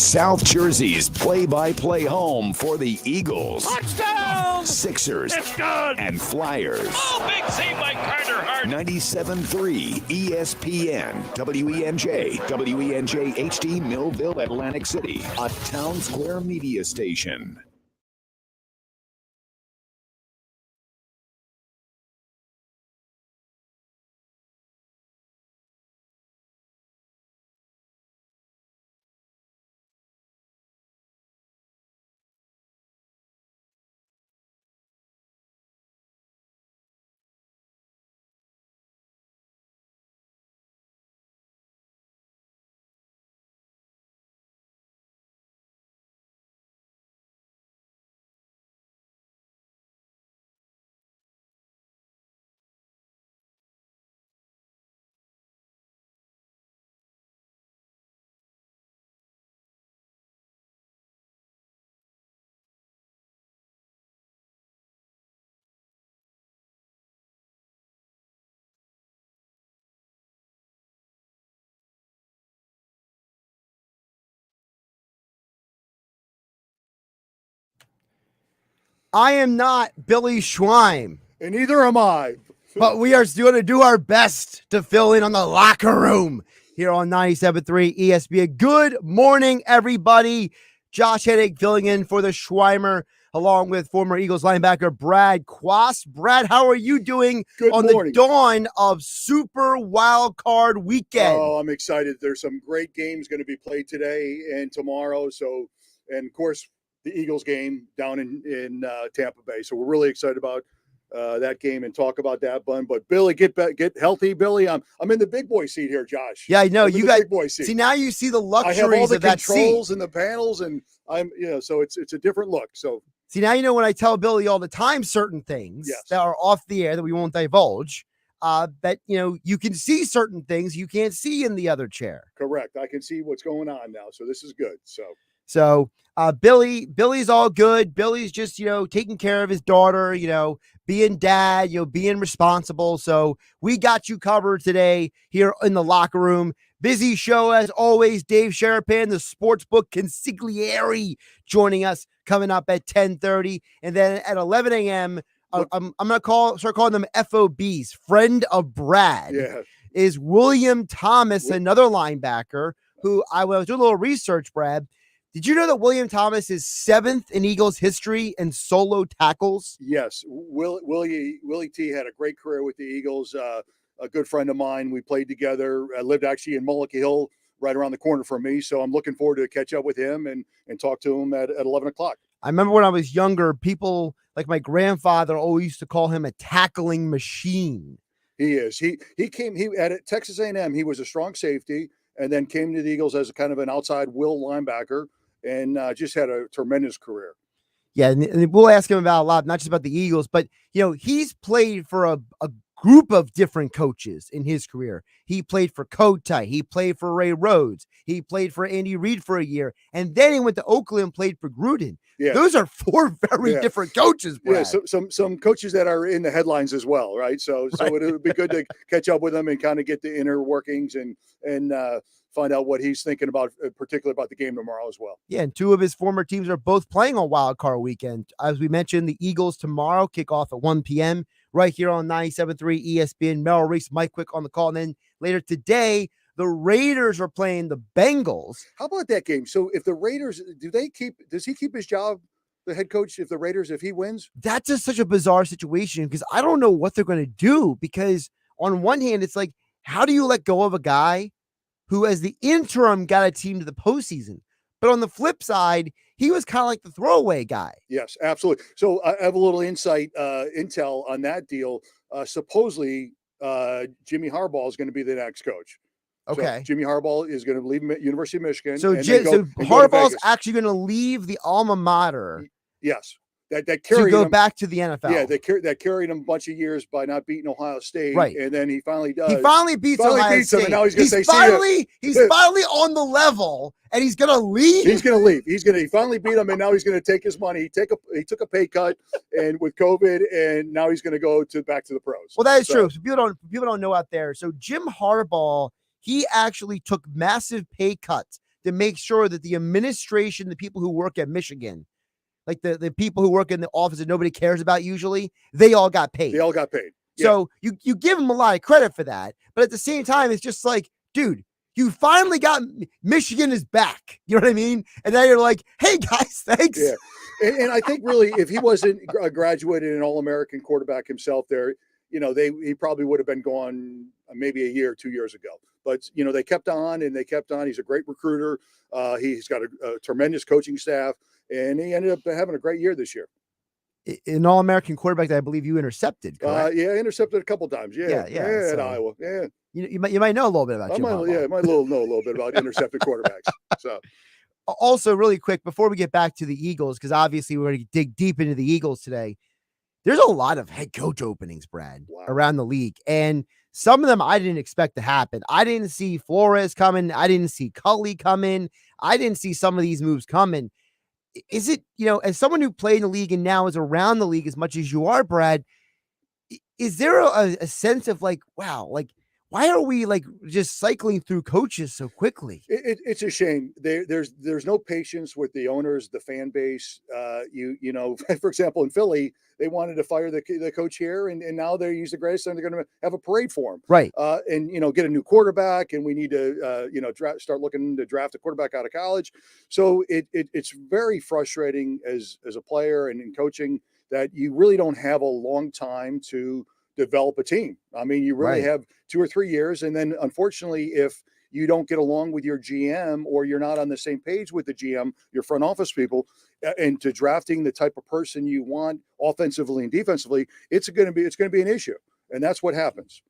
South Jersey's play-by-play home for the Eagles, Touchdown! Sixers, It's good! and Flyers. Oh, big save by Carter Hart. 97.3 ESPN, WENJ, WENJ HD, Millville, Atlantic City, a Town Square media station. I am not Billy Schweim. And neither am I. But we are going to do our best to fill in on the locker room here on 97.3 ESPN. Good morning, everybody. Josh Hennig filling in for the Schweimer, along with former Eagles linebacker Brad Quast. Brad, how are you doing the dawn of Super Wild Card Weekend? Oh, I'm excited. There's some great games going to be played today and tomorrow. So, and of course, the Eagles game down in Tampa Bay. So we're really excited about that game and talk about that, Bun. But Billy, get healthy, Billy. I'm in the big boy seat here, Josh. Yeah, I know. You got big boy seat. See, now you see the luxuries I have all the of that controls seat and the panels, and so it's a different look. So see, now you know when I tell Billy all the time certain things that are off the air that we won't divulge. That you can see certain things you can't see in the other chair. Correct. I can see what's going on now. So this is good. So Billy's all good. Billy's just, taking care of his daughter, being dad, being responsible. So we got you covered today here in the locker room. Busy show as always. Dave Sharapan, the Sportsbook Consigliere, joining us coming up at 10:30. And then at 11 a.m., I'm going to start calling them FOBs. Friend of Brad is William Thomas, another linebacker who I was doing a little research, Brad. Did you know that William Thomas is 7th in Eagles history in solo tackles? Yes. Willie T had a great career with the Eagles. A good friend of mine. We played together. I lived actually in Mullica Hill, right around the corner from me. So I'm looking forward to catch up with him and talk to him at 11 o'clock. I remember when I was younger, people like my grandfather always used to call him a tackling machine. He is. He at Texas A&M, he was a strong safety and then came to the Eagles as a kind of an outside will linebacker. And just had a tremendous career. Yeah, and we'll ask him about a lot, not just about the Eagles, but, he's played for a group of different coaches in his career. He played for Cotai. He played for Ray Rhodes. He played for Andy Reid for a year. And then he went to Oakland and played for Gruden. Yeah. Those are 4 very different coaches, Brad. Yeah, some coaches that are in the headlines as well, right? So it would be good to catch up with them and kind of get the inner workings and find out what he's thinking about, particularly about the game tomorrow as well. Yeah, and 2 of his former teams are both playing on Wild Card Weekend. As we mentioned, the Eagles tomorrow kick off at 1 p.m. right here on 97.3 ESPN. Merrill Reese, Mike Quick on the call. And then later today, the Raiders are playing the Bengals. How about that game? So if the Raiders, does he keep his job, the head coach, if he wins? That's just such a bizarre situation because I don't know what they're going to do because on one hand, it's like, how do you let go of a guy who as the interim got a team to the postseason? But on the flip side, he was kind of like the throwaway guy. Yes, absolutely. So I have a little intel on that deal. Supposedly, Jimmy Harbaugh is going to be the next coach. Okay. So Jimmy Harbaugh is going to leave University of Michigan. So Harbaugh's actually going to leave the alma mater. Yes. That carried to go him back to the NFL. Yeah, that carried him a bunch of years by not beating Ohio State. Right. And then he finally does. He finally beats Ohio State. Him, and now he's going to say, he's finally on the level, and he's going to leave. He's going to leave. He finally beat him, and now he's going to take his money. He took a pay cut, and with COVID, and now he's going to go back to the pros. Well, that is true. So people don't know out there. So Jim Harbaugh, he actually took massive pay cuts to make sure that the administration, the people who work at Michigan, like the people who work in the office that nobody cares about usually, they all got paid. They all got paid. Yeah. So you give them a lot of credit for that. But at the same time, it's just like, dude, you finally got Michigan is back. You know what I mean? And then you're like, hey, guys, thanks. Yeah. And I think really if he wasn't a graduated and All-American quarterback himself there, he probably would have been gone maybe a year, 2 years ago. But, they kept on and they kept on. He's a great recruiter. He's got a tremendous coaching staff, and he ended up having a great year this year. An All-American quarterback that I believe you intercepted, correct? Yeah, intercepted a couple times. Yeah, so at Iowa. Yeah. You might know a little bit about I might know a little bit about intercepted quarterbacks. So. Also, really quick, before we get back to the Eagles, because obviously we're going to dig deep into the Eagles today, there's a lot of head coach openings, Brad, around the league. And some of them I didn't expect to happen. I didn't see Flores coming. I didn't see Culley coming. I didn't see some of these moves coming. Is it, as someone who played in the league and now is around the league as much as you are, Brad, is there a sense of like, wow, like, why are we like just cycling through coaches so quickly? It's a shame. There's no patience with the owners, the fan base. For example, in Philly, they wanted to fire the coach here, and now they use the greatest, and they're going to have a parade for him, right? And get a new quarterback, and we need to start looking to draft a quarterback out of college. So it's very frustrating as a player and in coaching that you really don't have a long time to develop a team. I mean, you really have 2 or 3 years. And then unfortunately, if you don't get along with your GM or you're not on the same page with the GM, your front office people, and to drafting the type of person you want offensively and defensively, it's going to be an issue. And that's what happens.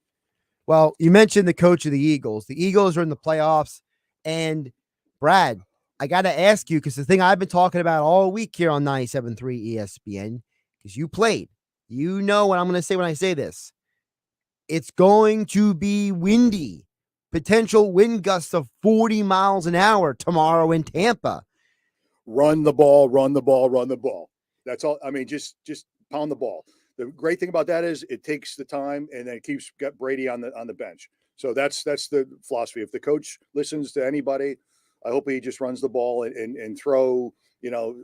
Well, you mentioned the coach of the Eagles. The Eagles are in the playoffs. And Brad, I got to ask you, because the thing I've been talking about all week here on 97.3 ESPN, because you played. You know what I'm going to say when I say this. It's going to be windy. Potential wind gusts of 40 miles an hour tomorrow in Tampa. Run the ball, run the ball, run the ball. That's all. I mean, just pound the ball. The great thing about that is it takes the time, and then it keeps got Brady on the bench. So that's the philosophy. If the coach listens to anybody, I hope he just runs the ball and throw,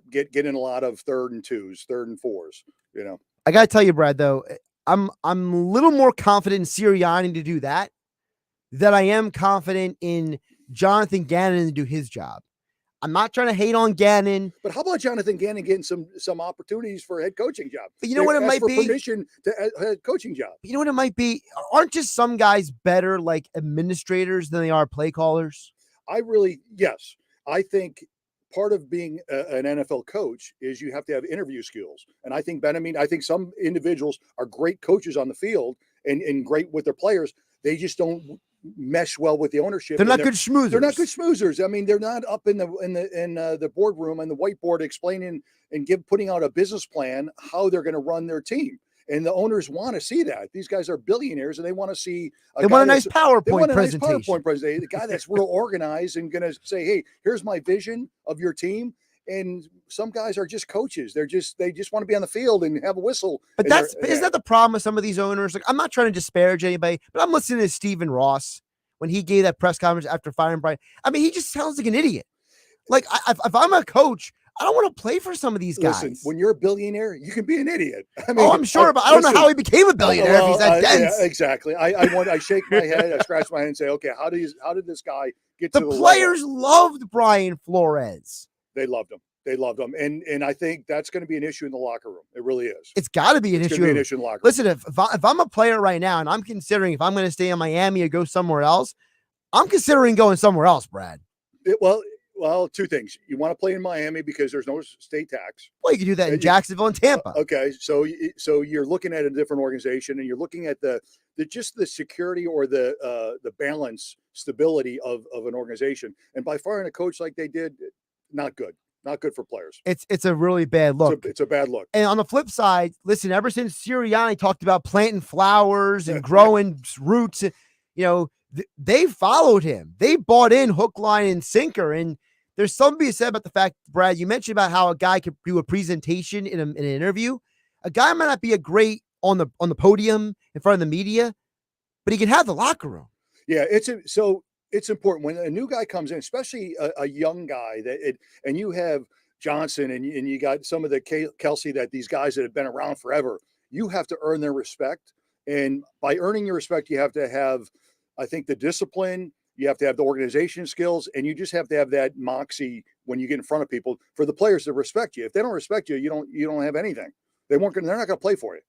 get in a lot of 3rd and 2s, 3rd and 4s, I got to tell you, Brad, though, I'm a little more confident in Sirianni to do that than I am confident in Jonathan Gannon to do his job. I'm not trying to hate on Gannon. But how about Jonathan Gannon getting some opportunities for a head coaching job? But you know what it might be? Permission to a head coaching job. But you know what it might be? Aren't just some guys better like administrators than they are play callers? Yes. I think part of being an NFL coach is you have to have interview skills. And I think I think some individuals are great coaches on the field and great with their players. They just don't mesh well with the ownership. They're not good schmoozers. They're not good schmoozers. I mean, they're not up in the boardroom and the whiteboard explaining and putting out a business plan how they're going to run their team. And the owners want to see that. These guys are billionaires, and they want to see. They want a nice PowerPoint presentation. The guy that's real organized and going to say, "Hey, here's my vision of your team." And some guys are just coaches. They just want to be on the field and have a whistle. But isn't that the problem with some of these owners? Like, I'm not trying to disparage anybody, but I'm listening to Stephen Ross when he gave that press conference after firing Brian. I mean, he just sounds like an idiot. Like, if I'm a coach, I don't want to play for some of these guys. Listen, when you're a billionaire, you can be an idiot. I mean, I'm sure, but I don't know how he became a billionaire if he's that dense. Yeah, exactly. I shake my head, I scratch my head and say, okay, how did this guy get to the players level? Loved Brian Flores. They loved him. And I think that's going to be an issue in the locker room. It really is. It's got to be an issue. It's going to be an issue in the locker room. Listen, if I'm a player right now and I'm considering if I'm going to stay in Miami or go somewhere else, I'm considering going somewhere else, Brad. Well, two things. You want to play in Miami because there's no state tax. Well, you can do that in Jacksonville and Tampa. Okay, so you're looking at a different organization, and you're looking at the security or the balance, stability of an organization. And by firing a coach like they did, not good. Not good for players. It's a really bad look. It's a bad look. And on the flip side, listen, ever since Sirianni talked about planting flowers and growing roots, they followed him. They bought in hook, line, and sinker. And there's something to be said about the fact, Brad, you mentioned about how a guy could do a presentation in an interview. A guy might not be a great on the podium in front of the media, but he can have the locker room. Yeah, so it's important when a new guy comes in, especially a young guy and you have Johnson and you got some of the Kelsey, that these guys that have been around forever, you have to earn their respect. And by earning your respect, you have to have, I think, the discipline, you have to have the organization skills, and you just have to have that moxie when you get in front of people for the players to respect you. If they don't respect you, you don't have anything. They're not going to play for you.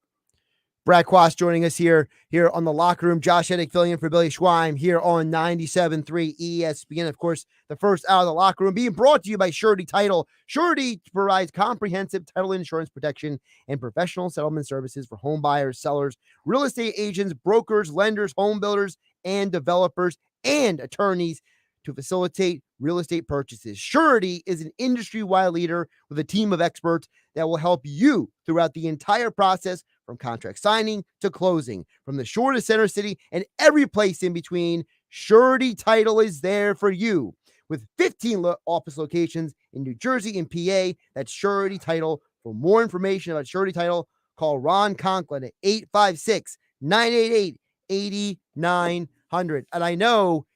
Brad Quast joining us here on the locker room. Josh Hennig filling in for Billy Schweim here on 97.3 ESPN. Of course, the first hour of the locker room being brought to you by Surety Title. Surety provides comprehensive title insurance protection and professional settlement services for home buyers, sellers, real estate agents, brokers, lenders, home builders, and developers and attorneys to facilitate real estate purchases. Surety is an industry-wide leader with a team of experts that will help you throughout the entire process, from contract signing to closing, from the shore to center city and every place in between. Surety Title is there for you. With 15 office locations in New Jersey and PA, that's Surety Title. For more information about Surety Title, call Ron Conklin at 856-988-8900. And I know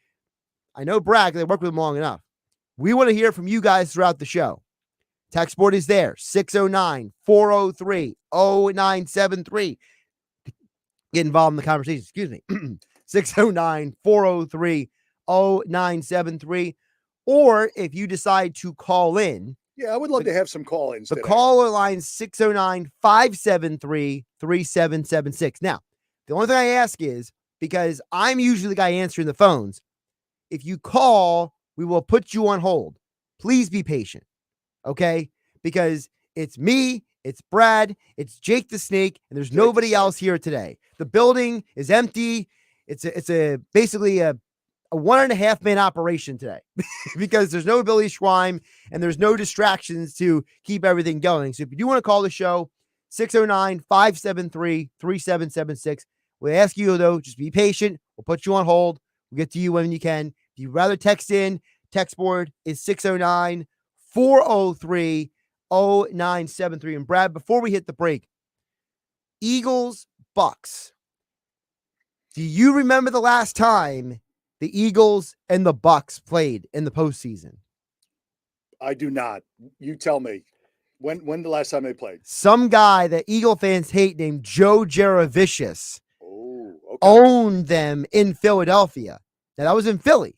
Brad, because I worked with him long enough. We want to hear from you guys throughout the show. Text board is there, 609-403-0973. Get involved in the conversation, excuse me. 609-403-0973. Or if you decide to call in. Yeah, I would love to have some call-ins The today. caller line 609-573-3776. Now, the only thing I ask is, because I'm usually the guy answering the phones, if you call, we will put you on hold. Please be patient. Okay, because it's me, it's Brad, it's Jake the Snake, and there's nobody else here today. The building is empty. It's basically a 1.5 man operation today because there's no Billy Schweim and there's no distractions to keep everything going. So if you do want to call the show, 609-573-3776. We ask you though, just be patient. We'll put you on hold. We'll get to you when you can. If you'd rather text in, text board is 609-403-0973. And Brad, before we hit the break, Eagles, Bucs. Do you remember the last time the Eagles and the Bucs played in the postseason? I do not. You tell me. When the last time they played? Some guy that Eagle fans hate named Joe Jaravicius Okay. owned them in Philadelphia. Now, that was in Philly.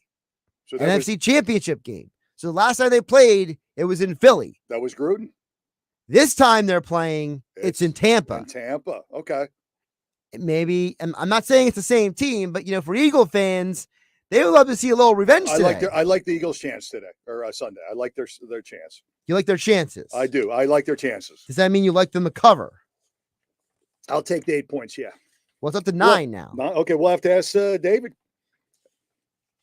So An NFC championship game. So the last time they played, it was in Philly. that was Gruden? This time they're playing, it's in Tampa. In Tampa. Okay. Maybe, and I'm not saying it's the same team, but, for Eagle fans, they would love to see a little revenge today. I like the Eagles' chance today, or Sunday. I like their chance. You like their chances? I do. I like their chances. Does that mean you like them to cover? I'll take the 8 points, yeah. Well, it's up to 9 now. Okay, we'll have to ask David.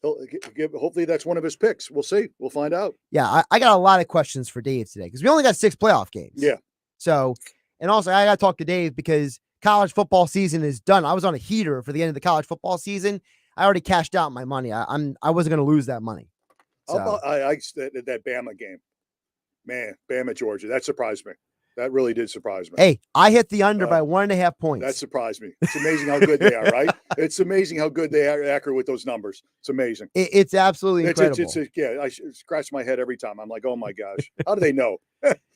Hopefully that's one of his picks. We'll see. We'll find out. Yeah, I got a lot of questions for Dave today because we only got 6 playoff games. Yeah. So, and also I got to talk to Dave because college football season is done. I was on a heater for the end of the college football season. I already cashed out my money. I wasn't going to lose that money. So. That Bama game, man, Bama, Georgia, that surprised me. That really did surprise me. Hey, I hit the under by 1.5 points. That surprised me. It's amazing how good they are, right? It's amazing how good they are accurate with those numbers. It's amazing. It's absolutely incredible. I scratch my head every time. I'm like, oh my gosh, how do they know?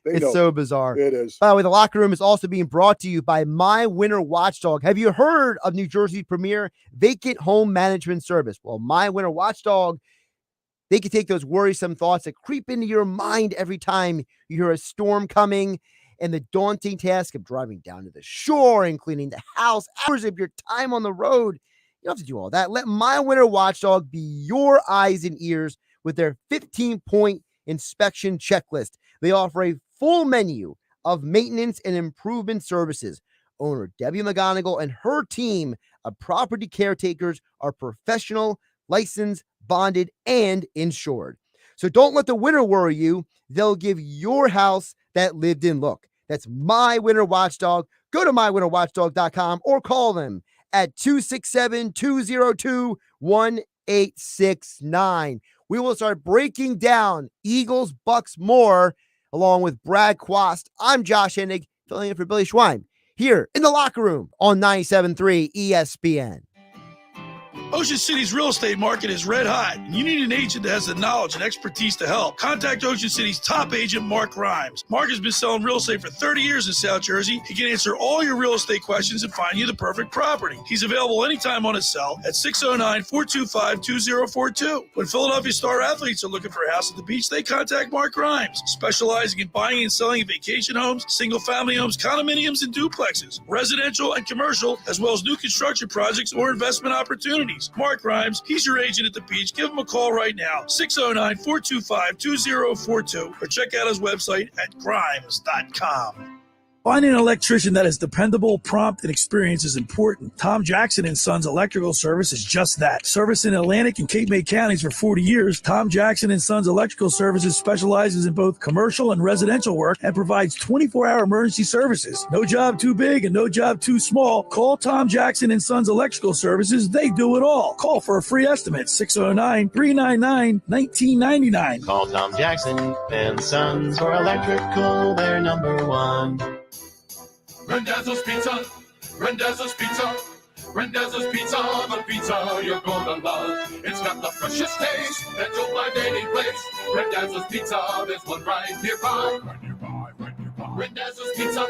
It's know. so bizarre. It is. By the way, the locker room is also being brought to you by My Winter Watchdog. Have you heard of New Jersey's premier vacant home management service? Well, My Winter Watchdog, they can take those worrisome thoughts that creep into your mind every time you hear a storm coming and the daunting task of driving down to the shore and cleaning the house, hours of your time on the road. You don't have to do all that. Let My Winter Watchdog be your eyes and ears with their 15-point inspection checklist. They offer a full menu of maintenance and improvement services. Owner Debbie McGonigal and her team of property caretakers are professional, licensed, bonded, and insured. So don't let the winter worry you. They'll give your house that lived-in look. That's My Winter Watchdog. Go to mywinterwatchdog.com or call them at 267-202-1869. We will start breaking down Eagles, Bucs more, along with Brad Quast. I'm Josh Hennig, filling in for Billy Schweim, here in the locker room on 97.3 ESPN. Ocean City's real estate market is red hot, and you need an agent that has the knowledge and expertise to help. Contact Ocean City's top agent, Mark Rhymes. Mark has been selling real estate for 30 years in South Jersey. He can answer all your real estate questions and find you the perfect property. He's available anytime on his cell at 609-425-2042. When Philadelphia star athletes are looking for a house at the beach, they contact Mark Rhymes, specializing in buying and selling vacation homes, single-family homes, condominiums, and duplexes, residential and commercial, as well as new construction projects or investment opportunities. Mark Rhymes, he's your agent at the beach. Give him a call right now, 609-425-2042, or check out his website at grimes.com. Finding an electrician that is dependable, prompt, and experienced is important. Tom Jackson & Sons Electrical Service is just that. Service in Atlantic and Cape May counties for 40 years, Tom Jackson & Sons Electrical Services specializes in both commercial and residential work and provides 24-hour emergency services. No job too big and no job too small. Call Tom Jackson & Sons Electrical Services. They do it all. Call for a free estimate, 609-399-1999. Call Tom Jackson & Sons for electrical. They're number one. Randazzo's Pizza, Randazzo's Pizza, Randazzo's Pizza, the pizza you're gonna love. It's got the freshest taste that you'll find any place. Randazzo's Pizza, there's one right nearby. Randazzo's Pizza,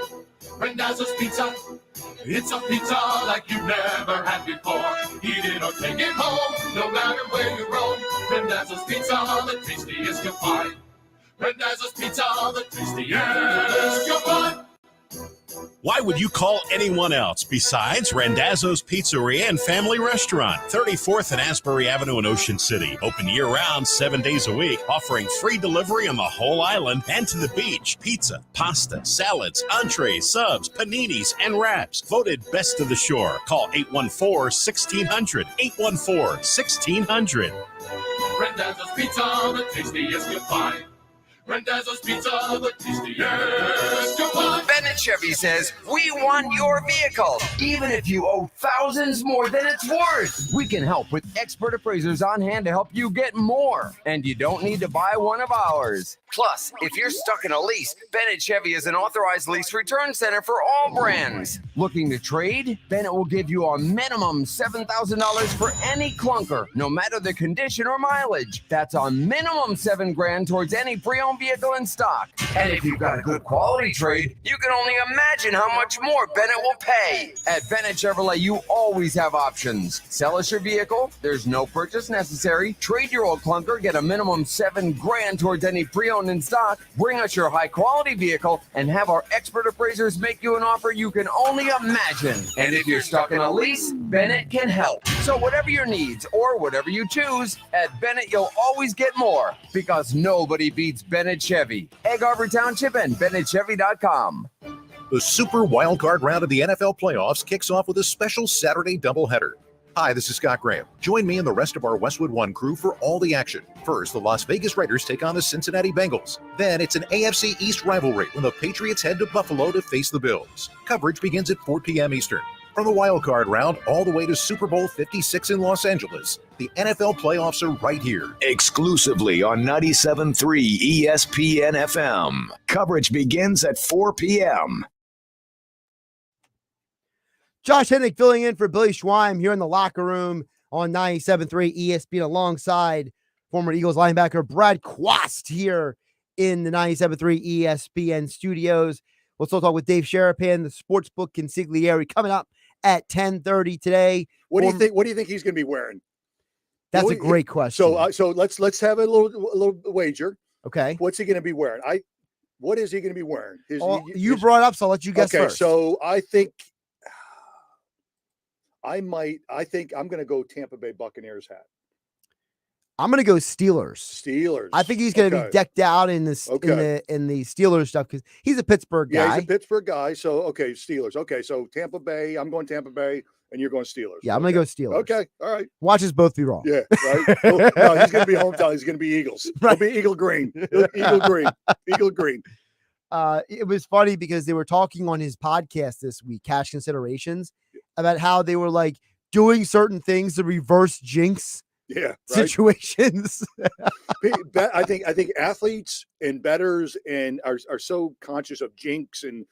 Randazzo's Pizza. It's a pizza like you've never had before. Eat it or take it home, no matter where you roam. Randazzo's Pizza, the tastiest you'll find. Randazzo's Pizza, the tastiest you'll find. Why would you call anyone else besides Randazzo's Pizzeria and Family Restaurant, 34th and Asbury Avenue in Ocean City. Open year-round, 7 days a week, offering free delivery on the whole island and to the beach. Pizza, pasta, salads, entrees, subs, paninis, and wraps. Voted best of the shore. Call 814-1600. 814-1600. Randazzo's Pizza, the tastiest you'll find. Randazzo's Pizza, the tastiest you'll find. Bennett Chevy says, we want your vehicle, even if you owe thousands more than it's worth. We can help with expert appraisers on hand to help you get more. And you don't need to buy one of ours. Plus, if you're stuck in a lease, Bennett Chevy is an authorized lease return center for all brands. Looking to trade? Bennett will give you a minimum $7,000 for any clunker, no matter the condition or mileage. That's a minimum $7,000 towards any pre-owned vehicle in stock. And if you've got a good quality trade, you can only imagine how much more Bennett will pay. At Bennett Chevrolet, you always have options. Sell us your vehicle, there's no purchase necessary. Trade your old clunker, get a minimum $7,000 towards any pre-owned in stock. Bring us your high quality vehicle and have our expert appraisers make you an offer you can only imagine. And if you're stuck in a lease, Bennett can help. So whatever your needs or whatever you choose, at Bennett you'll always get more, because nobody beats Bennett Chevy. Egg Harbor Township and BennettChevy.com. The Super Wildcard round of the NFL playoffs kicks off with a special Saturday doubleheader. Hi, this is Scott Graham. Join me and the rest of our Westwood One crew for all the action. First, the Las Vegas Raiders take on the Cincinnati Bengals. Then it's an AFC East rivalry when the Patriots head to Buffalo to face the Bills. Coverage begins at 4 p.m. Eastern. From the Wildcard round all the way to Super Bowl 56 in Los Angeles, the NFL playoffs are right here. Exclusively on 97.3 ESPN FM. Coverage begins at 4 p.m. Josh Hennig filling in for Billy Schweim here in the locker room on 97.3 ESPN alongside former Eagles linebacker Brad Quast here in the 97.3 ESPN studios. We'll still talk with Dave Sharapan, the Sportsbook Consigliere, coming up at 10:30 today. What do you think? What do you think he's going to be wearing? That's a great question. So let's have a little wager. Okay. What's he going to be wearing? What is he going to be wearing? You brought up, so I'll let you guess first. So I think I'm going to go Tampa Bay Buccaneers hat. I'm going to go Steelers. Steelers. I think he's going to be decked out in this in the Steelers stuff because he's a Pittsburgh guy. Yeah, he's a Pittsburgh guy. So Steelers. Okay, so Tampa Bay. I'm going Tampa Bay, and you're going Steelers. Yeah, I'm going to go Steelers. Okay, all right. Watch us both be wrong. Yeah, right. No, he's going to be hometown. He's going to be Eagles. Right. He'll be Eagle Green. Eagle Green. Eagle Green. It was funny because they were talking on his podcast this week, Cash Considerations, about how they were like doing certain things to reverse jinx Yeah, right. situations. I think athletes and bettors and are so conscious of jinx and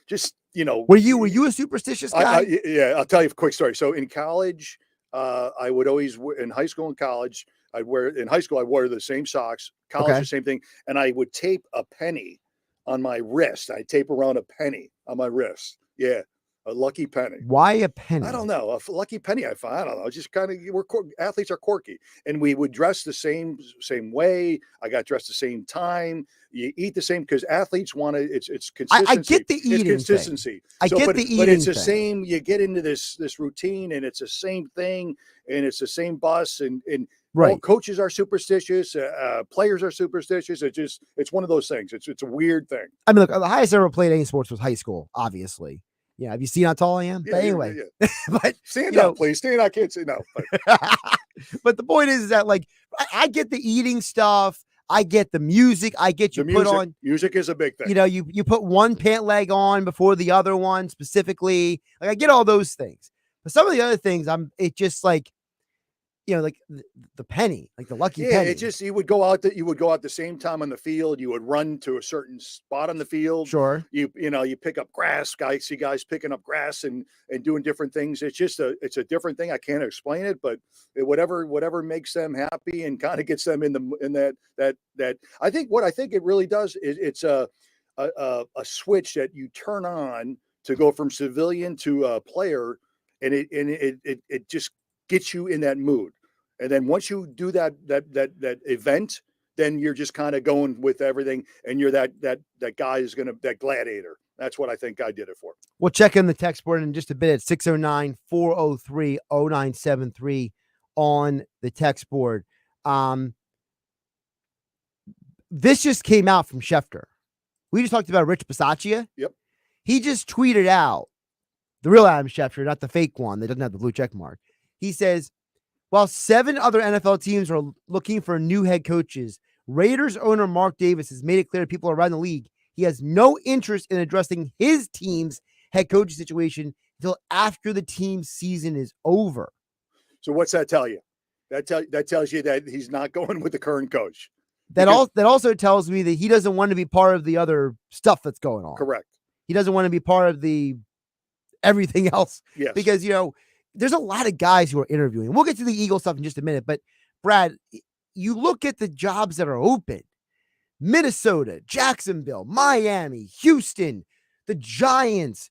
just Were you a superstitious guy? Yeah, I'll tell you a quick story. So in college, I would always in high school and college, I wore the same socks. College, Okay. the same thing, and I would tape a penny on my wrist. I tape around a penny on my wrist. Yeah, a lucky penny. Why a penny? I don't know. A lucky penny. I don't know. Just kind of athletes are quirky, and we would dress the same way. I got dressed the same time. You eat the same because athletes want to. It's consistency. I get the eating it's consistency. Thing. I get the eating, but it's the thing. same. You get into this routine, and it's the same thing, and it's the same bus, and right. All coaches are superstitious. Players are superstitious. It's one of those things. It's a weird thing. I mean, look, the highest I ever played any sports was high school, obviously. Yeah, have you seen how tall I am? Yeah, but anyway, yeah. but stand up, please. Stand. I can't say no. But, but the point is that, like, I get the eating stuff. I get the music. I get you put on. Music is a big thing. You put one pant leg on before the other one specifically. Like, I get all those things. But some of the other things, it just like, like the penny, like the lucky penny. It just you would go out the same time on the field. You would run to a certain spot on the field. Sure. You pick up grass. See guys picking up grass and doing different things. It's just it's a different thing. I can't explain it, but whatever makes them happy and kind of gets them in that. I think it really does is it's a switch that you turn on to go from civilian to a player, and it just gets you in that mood. And then once you do that event, then you're just kind of going with everything, and you're that guy is that gladiator. That's what I think I did it for. We'll check in the text board in just a bit at 609-403-0973 on the text board. This just came out from Schefter. We just talked about Rich Bisaccia. Yep. He just tweeted out the real Adam Schefter, not the fake one that doesn't have the blue check mark. He says, while 7 other NFL teams are looking for new head coaches, Raiders owner Mark Davis has made it clear to people around the league he has no interest in addressing his team's head coaching situation until after the team's season is over. So what's that tell you? That tells you that he's not going with the current coach. That also tells me that he doesn't want to be part of the other stuff that's going on. Correct. He doesn't want to be part of the everything else. Yes. Because, there's a lot of guys who are interviewing. We'll get to the Eagles stuff in just a minute, but Brad, you look at the jobs that are open: Minnesota, Jacksonville, Miami, Houston, the Giants,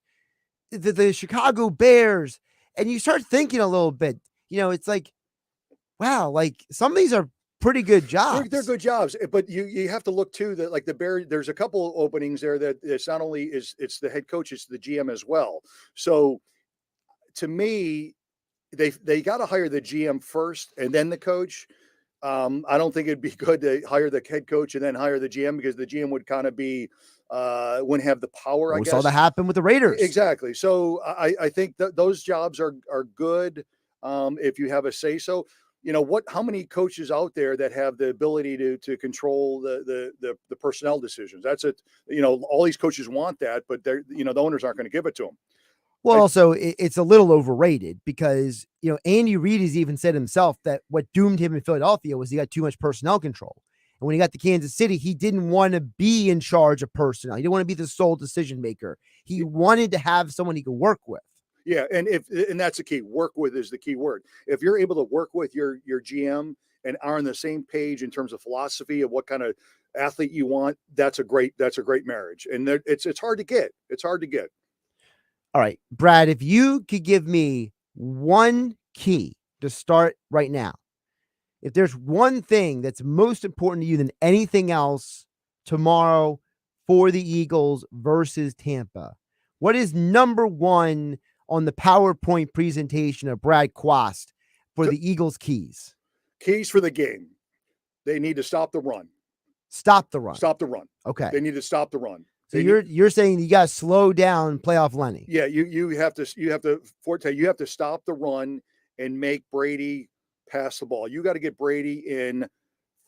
the Chicago Bears, and you start thinking a little bit, it's like, wow, like some of these are pretty good jobs. They're good jobs, but you have to look too that like the Bears, there's a couple openings there that it's not only it's the head coach, it's the GM as well. So to me, they got to hire the GM first and then the coach. I don't think it'd be good to hire the head coach and then hire the GM, because the GM would kind of be wouldn't have the power. I guess we saw that happen with the Raiders. Exactly. So I think that those jobs are good if you have a say so. How many coaches out there that have the ability to control the personnel decisions? That's it. All these coaches want that, but they're the owners aren't going to give it to them. Well, also, it's a little overrated because, Andy Reid has even said himself that what doomed him in Philadelphia was he got too much personnel control. And when he got to Kansas City, he didn't want to be in charge of personnel. He didn't want to be the sole decision maker. He wanted to have someone he could work with. Yeah, and that's the key. Work with is the key word. If you're able to work with your GM and are on the same page in terms of philosophy of what kind of athlete you want, that's a great marriage. And it's hard to get. It's hard to get. All right, Brad, if you could give me one key to start right now, if there's one thing that's most important to you than anything else tomorrow for the Eagles versus Tampa, what is number one on the PowerPoint presentation of Brad Quast for the Eagles keys? Keys for the game. They need to stop the run. Stop the run. Stop the run. Okay. They need to stop the run. So you're saying you got to slow down playoff Lenny. Yeah, you have to stop the run and make Brady pass the ball. You got to get Brady in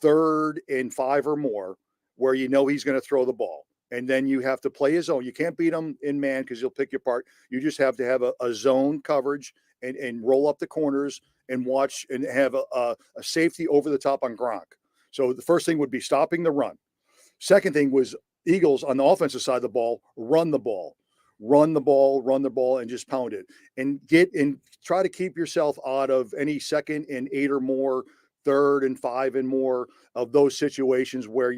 3rd and 5 or more where he's going to throw the ball. And then you have to play his zone. You can't beat him in man because he'll pick you apart. You just have to have a zone coverage and roll up the corners and watch and have a safety over the top on Gronk. So the first thing would be stopping the run. Second thing was Eagles on the offensive side of the ball, run the ball, and just pound it, and try to keep yourself out of any 2nd and 8 or more, 3rd and 5 and more of those situations where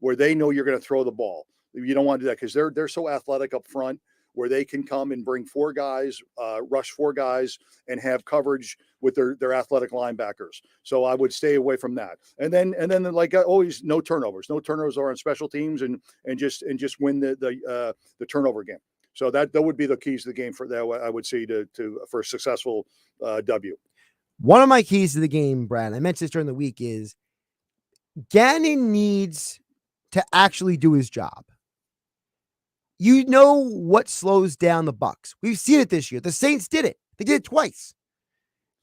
where they know you're going to throw the ball. You don't want to do that because they're so athletic up front, where they can come and bring 4 guys, rush 4 guys, and have coverage with their athletic linebackers. So I would stay away from that. And then like always, no turnovers. No turnovers are on special teams, and just win the turnover game. So that would be the keys to the game for that. I would see for a successful W. One of my keys to the game, Brad, I mentioned this during the week, is Gannon needs to actually do his job. You know what slows down the Bucs. We've seen it this year. The Saints did it. They did it twice.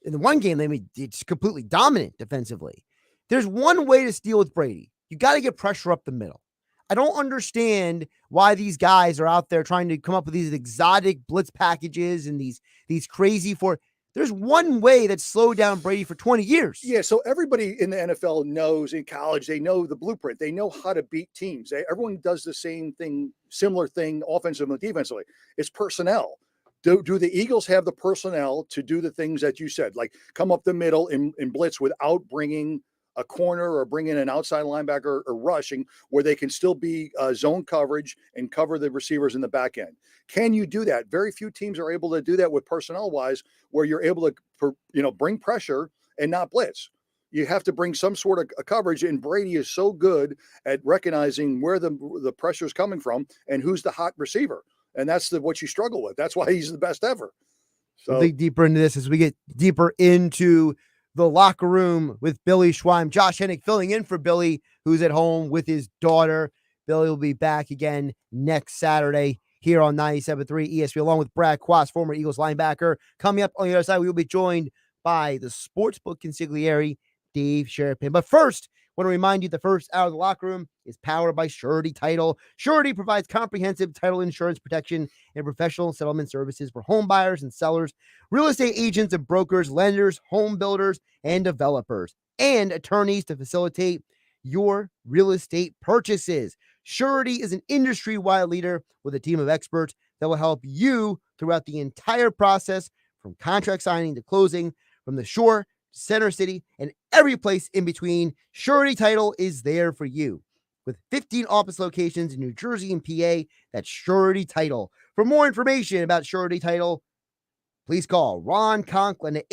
In the one game, it's completely dominant defensively. There's one way to steal with Brady. You got to get pressure up the middle. I don't understand why these guys are out there trying to come up with these exotic blitz packages and these crazy There's one way that slowed down Brady for 20 years. Yeah, so everybody in the NFL knows, in college, they know the blueprint. They know how to beat teams. Everyone does the same thing, similar thing, offensively and defensively. It's personnel. Do the Eagles have the personnel to do the things that you said, like come up the middle and blitz without bringing a corner or bringing an outside linebacker or rushing, where they can still be zone coverage and cover the receivers in the back end? Can you do that? Very few teams are able to do that with personnel wise, where you're able to, bring pressure and not blitz. You have to bring some sort of a coverage, and Brady is so good at recognizing where the pressure is coming from and who's the hot receiver. And that's what you struggle with. That's why he's the best ever. So we'll dig deeper into this as we get deeper into the locker room with Billy Schweim. Josh Hennig filling in for Billy, who's at home with his daughter. Billy will be back again next Saturday here on 97.3 ESPN, along with Brad Quast, former Eagles linebacker. Coming up on the other side, we will be joined by the Sportsbook Consigliere Dave Sharapan. But first, I want to remind you the first hour of the locker room is powered by Surety Title. Surety provides comprehensive title insurance protection and professional settlement services for home buyers and sellers, real estate agents and brokers, lenders, home builders, and developers, and attorneys to facilitate your real estate purchases. Surety is an industry-wide leader with a team of experts that will help you throughout the entire process, from contract signing to closing, from the shore, Center City, and every place in between. Surety Title is there for you. With 15 office locations in New Jersey and PA, that's Surety Title. For more information about Surety Title, please call Ron Conklin at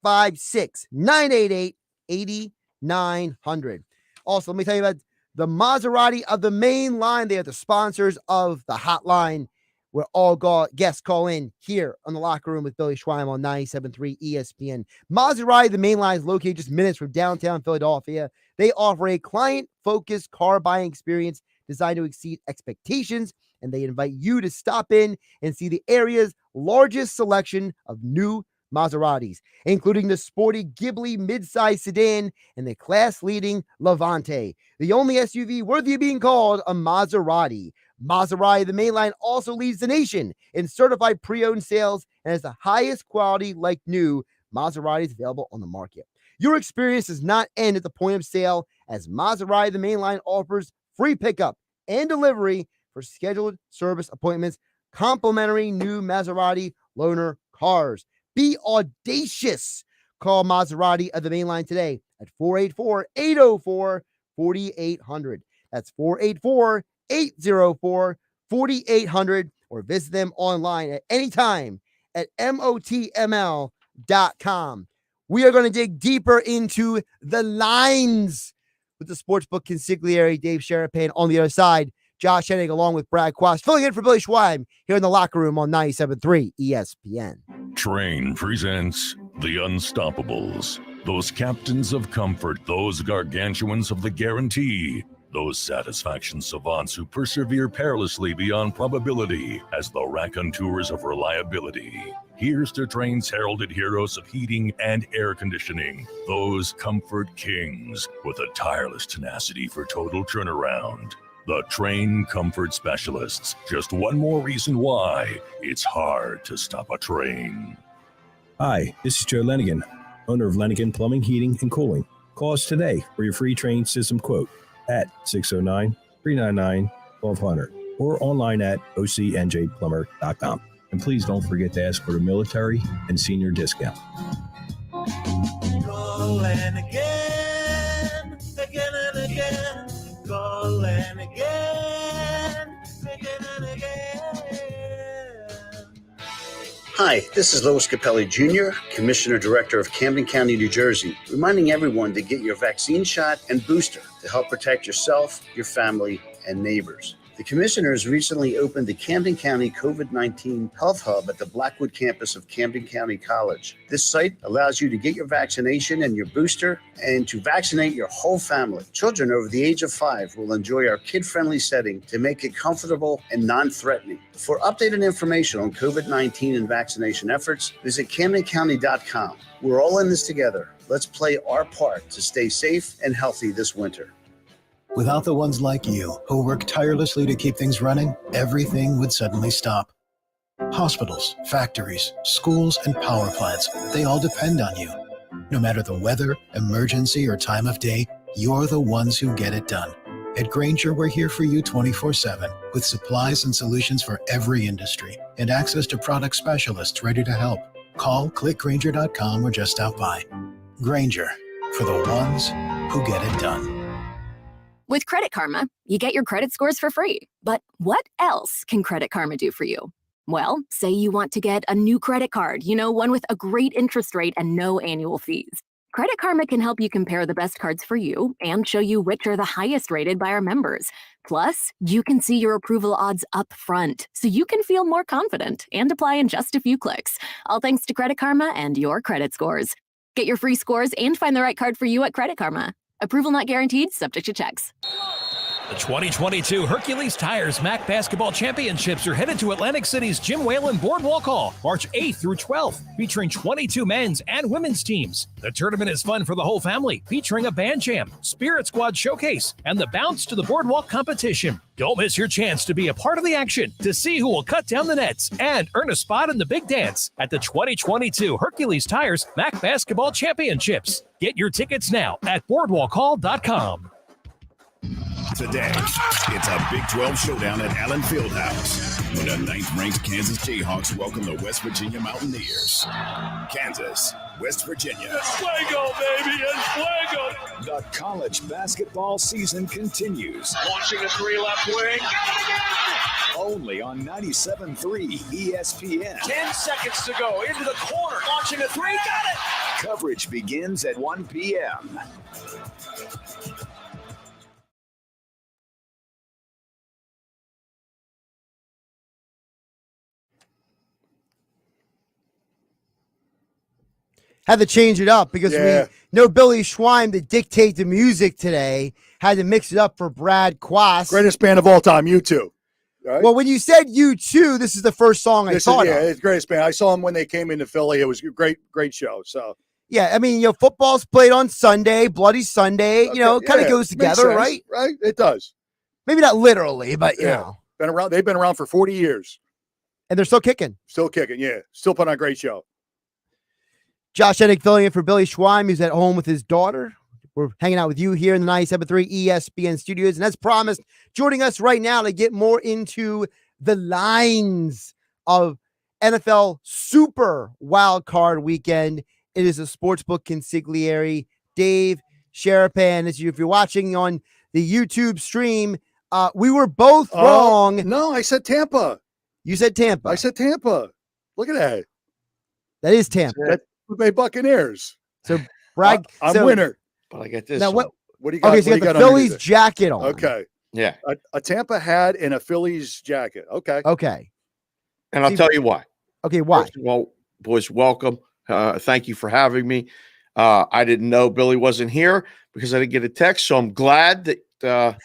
856-988-8900. Also, let me tell you about the Maserati of the main line. They are the sponsors of the hotline, where all guests call in here on the locker room with Billy Schweim on 97.3 ESPN. Maserati, the main line, is located just minutes from downtown Philadelphia. They offer a client-focused car buying experience designed to exceed expectations, and they invite you to stop in and see the area's largest selection of new Maseratis, including the sporty Ghibli midsize sedan and the class-leading Levante, the only SUV worthy of being called a Maserati. Maserati, the main line, also leads the nation in certified pre-owned sales and has the highest quality, like new, Maseratis available on the market. Your experience does not end at the point of sale, as Maserati, the main line, offers free pickup and delivery for scheduled service appointments, complimentary new Maserati loaner cars. Be audacious. Call Maserati of the main line today at 484-804-4800. That's 484-804-4800, or visit them online at any time at motml.com. We are going to dig deeper into the lines with the Sportsbook Consigliere Dave Sharapan. On the other side, Josh Hennig along with Brad Quast, filling in for Billy Schweim here in the locker room on 97.3 ESPN. Train presents The Unstoppables. Those captains of comfort, those gargantuans of the guarantee, those satisfaction savants who persevere perilously beyond probability as the raconteurs of reliability. Here's to Train's heralded heroes of heating and air conditioning, those comfort kings with a tireless tenacity for total turnaround. The Train Comfort Specialists. Just one more reason why it's hard to stop a train. Hi, this is Joe Lenigan. owner of Lenigan Plumbing, Heating, and Cooling. Call us today for your free train system quote at 609-399-1200 or online at ocnjplumber.com. And please don't forget to ask for the military and senior discount. Call Lenigan again and again. Call Lenigan again and again. Hi, this is Louis Capelli Jr., Commissioner Director of Camden County, New Jersey, reminding everyone to get your vaccine shot and booster to help protect yourself, your family, and neighbors. The Commissioners recently opened the Camden County COVID-19 Health Hub at the Blackwood campus of Camden County College. This site allows you to get your vaccination and your booster and to vaccinate your whole family. Children over the age of 5 will enjoy our kid-friendly setting to make it comfortable and non-threatening. For updated information on COVID-19 and vaccination efforts, visit CamdenCounty.com. We're all in this together. Let's play our part to stay safe and healthy this winter. Without the ones like you, who work tirelessly to keep things running, everything would suddenly stop. Hospitals, factories, schools, and power plants, they all depend on you. No matter the weather, emergency, or time of day, you're the ones who get it done. At Grainger, we're here for you 24/7, with supplies and solutions for every industry, and access to product specialists ready to help. Call, click Grainger.com, or just stop by. Grainger, for the ones who get it done. With Credit Karma, you get your credit scores for free. But what else can Credit Karma do for you? Well, say you want to get a new credit card, one with a great interest rate and no annual fees. Credit Karma can help you compare the best cards for you and show you which are the highest rated by our members. Plus, you can see your approval odds up front, so you can feel more confident and apply in just a few clicks. All thanks to Credit Karma and your credit scores. Get your free scores and find the right card for you at Credit Karma. Approval not guaranteed, subject to checks. The 2022 Hercules Tires MAC Basketball Championships are headed to Atlantic City's Jim Whalen Boardwalk Hall, March 8th through 12th, featuring 22 men's and women's teams. The tournament is fun for the whole family, featuring a band jam, Spirit Squad showcase, and the Bounce to the Boardwalk competition. Don't miss your chance to be a part of the action, to see who will cut down the nets, and earn a spot in the big dance at the 2022 Hercules Tires MAC Basketball Championships. Get your tickets now at boardwalkhall.com. Today, it's a Big 12 showdown at Allen Fieldhouse when the 9th-ranked Kansas Jayhawks welcome the West Virginia Mountaineers. Kansas, West Virginia. Es fuego, baby, es fuego. The college basketball season continues. Launching a 3 left wing. Only on 97.3 ESPN. 10 seconds to go. Into the corner. Launching a 3. Got it. Coverage begins at 1 p.m. Had to change it up because we know Billy Schweim to dictate the music today. Had to mix it up for Brad Quast. Greatest band of all time, U2. Right? Well, when you said U2, this is the first song I thought of. It's the greatest band. I saw them when they came into Philly. It was a great show. So yeah, I mean, football's played on Sunday, Bloody Sunday. Okay, it kind of goes together, right? Right, it does. Maybe not literally, but you know, been around. They've been around for 40 years, and they're still kicking. Still kicking, yeah. Still putting on a great show. Josh Hennig filling in for Billy Schweim. He's at home with his daughter. We're hanging out with you here in the 97.3 ESPN studios. And as promised, joining us right now to get more into the lines of NFL Super Wild Card Weekend, it is a Sportsbook Consigliere Dave Sharapan. If you're watching on the YouTube stream, we were both wrong. No, I said Tampa. You said Tampa. I said Tampa. Look at that. That is Tampa. That's Bay Buccaneers. So Brad, I'm winner. But I get this. Now what do you got? Okay, so you got the Phillies jacket on. Okay. Yeah. A Tampa hat and a Phillies jacket. Okay. Okay. And I'll tell you why. Okay, why? First of all, boys, welcome. Thank you for having me. I didn't know Billy wasn't here because I didn't get a text. So I'm glad that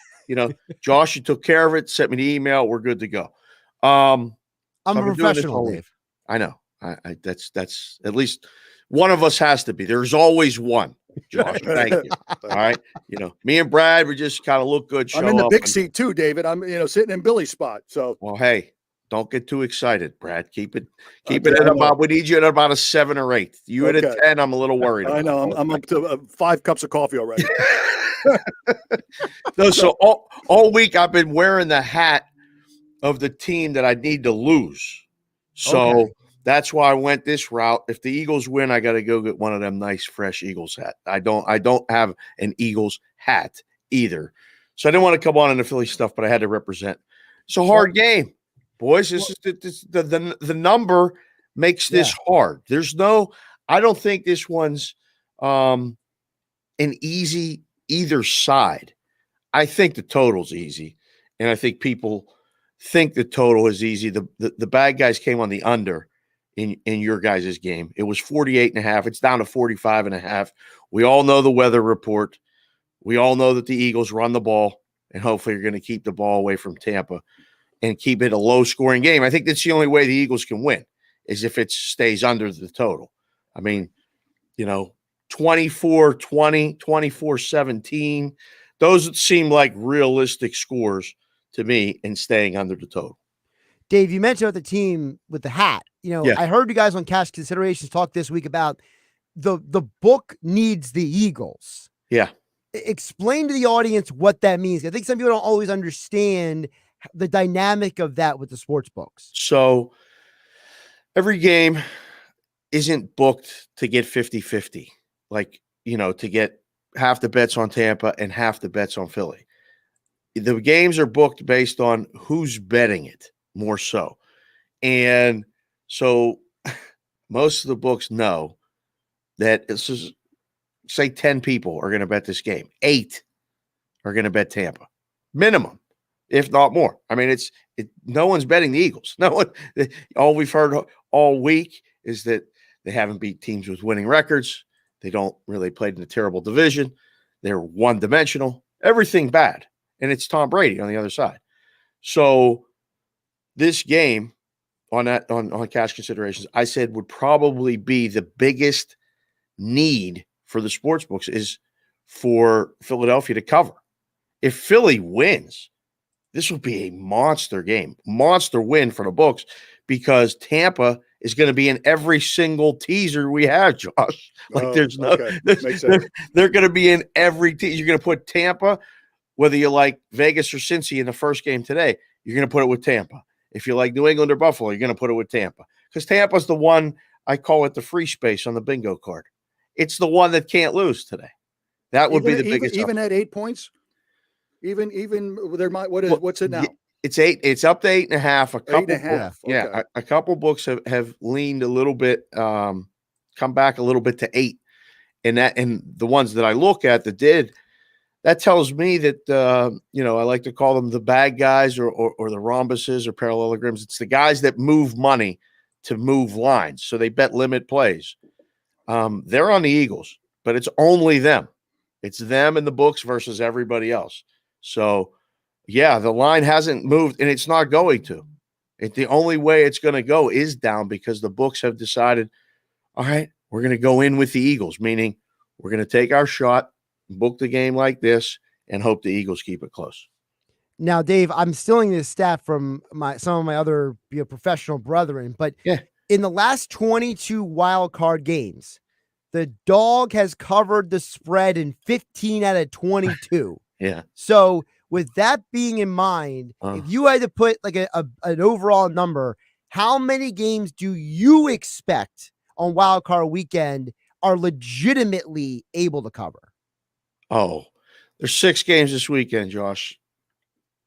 Josh, you took care of it, sent me the email. We're good to go. I'm a professional, Dave. I know. I that's at least one of us has to be. There's always one. Josh, thank you. All right. Me and Brad, we just kind of look good. I'm in the big seat too, David. I'm, sitting in Billy's spot. So, well, hey, Don't get too excited, Brad. Keep it at about. We need you at about a 7 or 8. You at a 10. I'm a little worried. I know. I'm up to 5 cups of coffee already. No, so all week I've been wearing the hat of the team that I need to lose. So that's why I went this route. If the Eagles win, I got to go get one of them nice, fresh Eagles hat. I don't have an Eagles hat either. So I didn't want to come on in the Philly stuff, but I had to represent. It's a hard game, boys. The number makes this hard. I don't think this one's an easy either side. I think the total's easy, and I think people think the total is easy. The bad guys came on the under in your guys' game. It was 48.5. It's down to 45.5. We all know the weather report. We all know that the Eagles run the ball, and hopefully you're going to keep the ball away from Tampa and keep it a low-scoring game. I think that's the only way the Eagles can win is if it stays under the total. I mean, 24-20, 24-17, those seem like realistic scores to me in staying under the total. Dave, you mentioned about the team with the hat. I heard you guys on Cash Considerations talk this week about the book needs the Eagles. Yeah. Explain to the audience what that means. I think some people don't always understand the dynamic of that with the sports books. So every game isn't booked to get 50-50, to get half the bets on Tampa and half the bets on Philly. The games are booked based on who's betting it more so. And so most of the books know that this is, say 10 people are going to bet this game. 8 are going to bet Tampa. Minimum, if not more. I mean, no one's betting the Eagles. No one. All we've heard all week is that they haven't beat teams with winning records. They don't really play in a terrible division. They're one-dimensional. Everything bad. And it's Tom Brady on the other side. So this game on Cash Considerations, I said would probably be the biggest need for the sports books is for Philadelphia to cover. If Philly wins, this will be a monster game, monster win for the books because Tampa is going to be in every single teaser we have, Josh. They're going to be in every teaser. You're going to put Tampa, whether you like Vegas or Cincy in the first game today, you're going to put it with Tampa. If you like New England or Buffalo, you're going to put it with Tampa because Tampa's the one, I call it the free space on the bingo card. It's the one that can't lose today. That would be the biggest. Even at 8 points? Even there might what's it now? It's 8. It's up to 8.5. A couple 8.5. Okay. Yeah, a couple books have leaned a little bit, come back a little bit to 8, and the ones that I look at that tells me that I like to call them the bad guys or the rhombuses or parallelograms. It's the guys that move money to move lines, so they bet limit plays. They're on the Eagles, but it's only them. It's them in the books versus everybody else. So, yeah, the line hasn't moved, and it's not going to. The only way it's going to go is down because the books have decided, all right, we're going to go in with the Eagles, meaning we're going to take our shot, book the game like this, and hope the Eagles keep it close. Now, Dave, I'm stealing this stat from some of my other professional brethren, but in the last 22 wild card games, the dog has covered the spread in 15 out of 22. Yeah. So with that being in mind, if you had to put like an overall number, how many games do you expect on wild card weekend are legitimately able to cover? Oh, there's 6 games this weekend, Josh.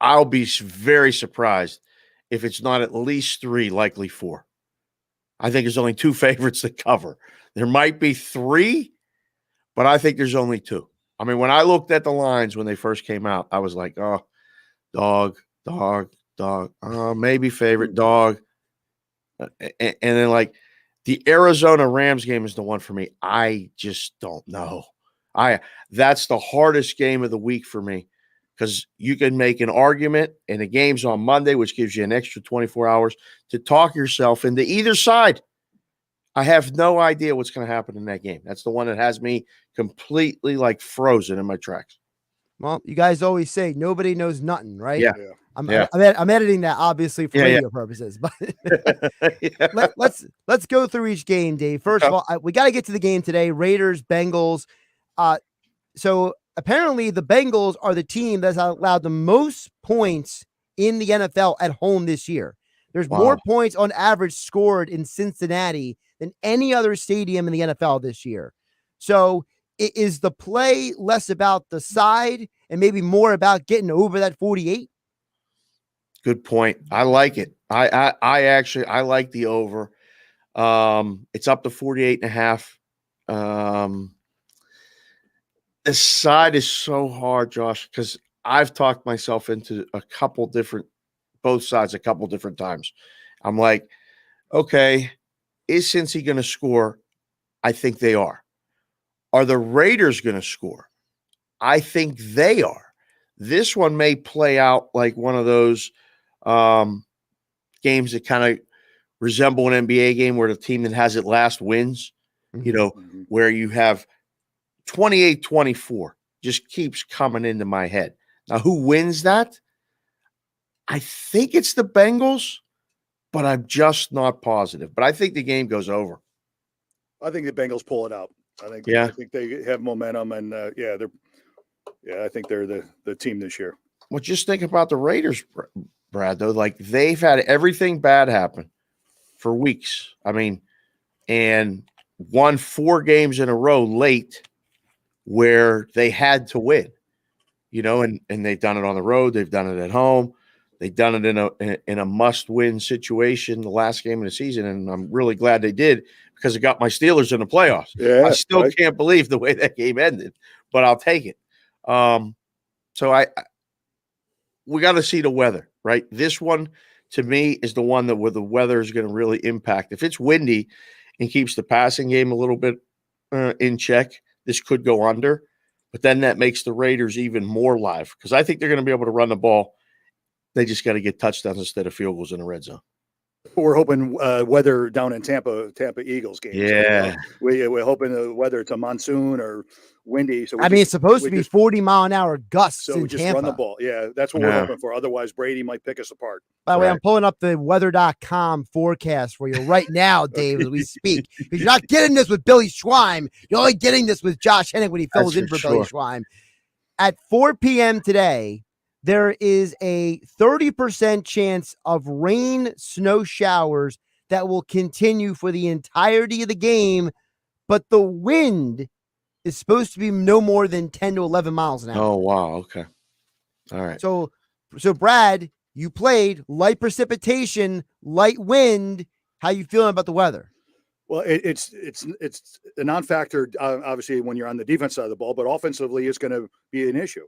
I'll be very surprised if it's not at least 3, likely 4. I think there's only 2 favorites that cover. There might be 3, but I think there's only 2. I mean, when I looked at the lines when they first came out, I was like, oh, dog, maybe favorite dog. And then like the Arizona Rams game is the one for me. I just don't know. That's the hardest game of the week for me because you can make an argument and the game's on Monday, which gives you an extra 24 hours to talk yourself into either side. I have no idea what's going to happen in that game. That's the one that has me completely like frozen in my tracks. Well, you guys always say nobody knows nothing, right? Yeah. I'm editing that obviously for radio purposes, but let's go through each game, Dave. First of all, we got to get to the game today. Raiders, Bengals. So apparently the Bengals are the team that's allowed the most points in the NFL at home this year. There's more points on average scored in Cincinnati than any other stadium in the NFL this year. So is the play less about the side and maybe more about getting over that 48? Good point. I like it. I like the over. It's up to 48.5. The side is so hard, Josh, because I've talked myself into both sides a couple different times. I'm like, okay, is Cincy going to score? I think they are. Are the Raiders going to score? I think they are. This one may play out like one of those games that kind of resemble an NBA game where the team that has it last wins, where you have 28-24 just keeps coming into my head. Now, who wins that? I think it's the Bengals, but I'm just not positive. But I think the game goes over. I think the Bengals pull it out. I think they have momentum, and I think they're the team this year. Well, just think about the Raiders, Brad, though. Like, they've had everything bad happen for weeks. I mean, and won 4 games in a row late where they had to win, and they've done it on the road. They've done it at home. They've done it in a must-win situation the last game of the season, and I'm really glad they did because it got my Steelers in the playoffs. Yeah, I still can't believe the way that game ended, but I'll take it. So we got to see the weather, right? This one, to me, is the one where the weather is going to really impact. If it's windy and keeps the passing game a little bit in check, this could go under. But then that makes the Raiders even more live because I think they're going to be able to run the ball. They just got to get touchdowns instead of field goals in the red zone. We're hoping weather down in Tampa Eagles game. Yeah. So, we're hoping whether it's a monsoon or windy. So it's supposed to be 40-mile-an-hour gusts so in we just Tampa. run the ball. Yeah, that's what we're hoping for. Otherwise, Brady might pick us apart. By the way, I'm pulling up the weather.com forecast for you right now, Dave, as we speak. Because you're not getting this with Billy Schweim. You're only getting this with Josh Hennig when he fills in for Billy Schweim. At 4 p.m. today, there is a 30% chance of rain, snow showers that will continue for the entirety of the game, but the wind is supposed to be no more than 10 to 11 miles an hour. Oh, wow. Okay. All right. So Brad, you played light precipitation, light wind. How you feeling about the weather? Well, it's a non-factor, obviously, when you're on the defense side of the ball, but offensively, it's going to be an issue.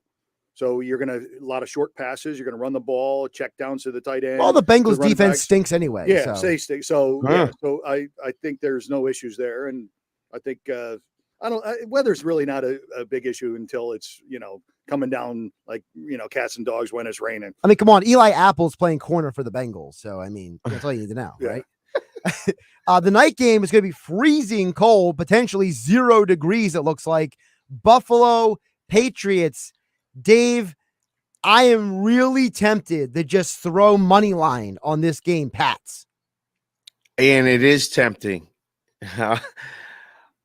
So you're going to a lot of short passes. You're going to run the ball, check down to the tight end. Well, the Bengals defense stinks anyway. Yeah, so. they stink. So so I think there's no issues there, and I think weather's really not a big issue until it's coming down like cats and dogs when it's raining. I mean, come on, Eli Apple's playing corner for the Bengals, so I mean that's all you need to know, right? The night game is going to be freezing cold, potentially 0 degrees. It looks like Buffalo Patriots. Dave, I am really tempted to just throw money line on this game, Pats. And it is tempting.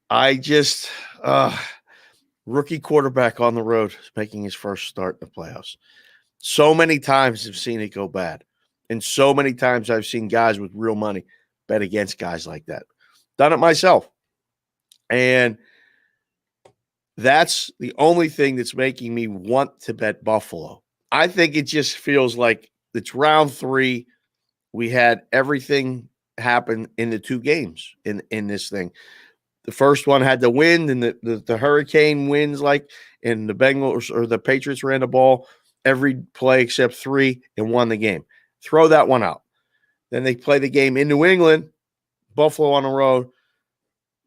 I just rookie quarterback on the road making his first start in the playoffs. So many times I've seen it go bad. And so many times I've seen guys with real money bet against guys like that. Done it myself. And that's the only thing that's making me want to bet Buffalo. I think it just feels like it's round 3. We had everything happen in the 2 games in this thing. The first one had the wind and the hurricane winds, and the Bengals or the Patriots ran the ball every play except 3 and won the game. Throw that one out. Then they play the game in New England, Buffalo on the road.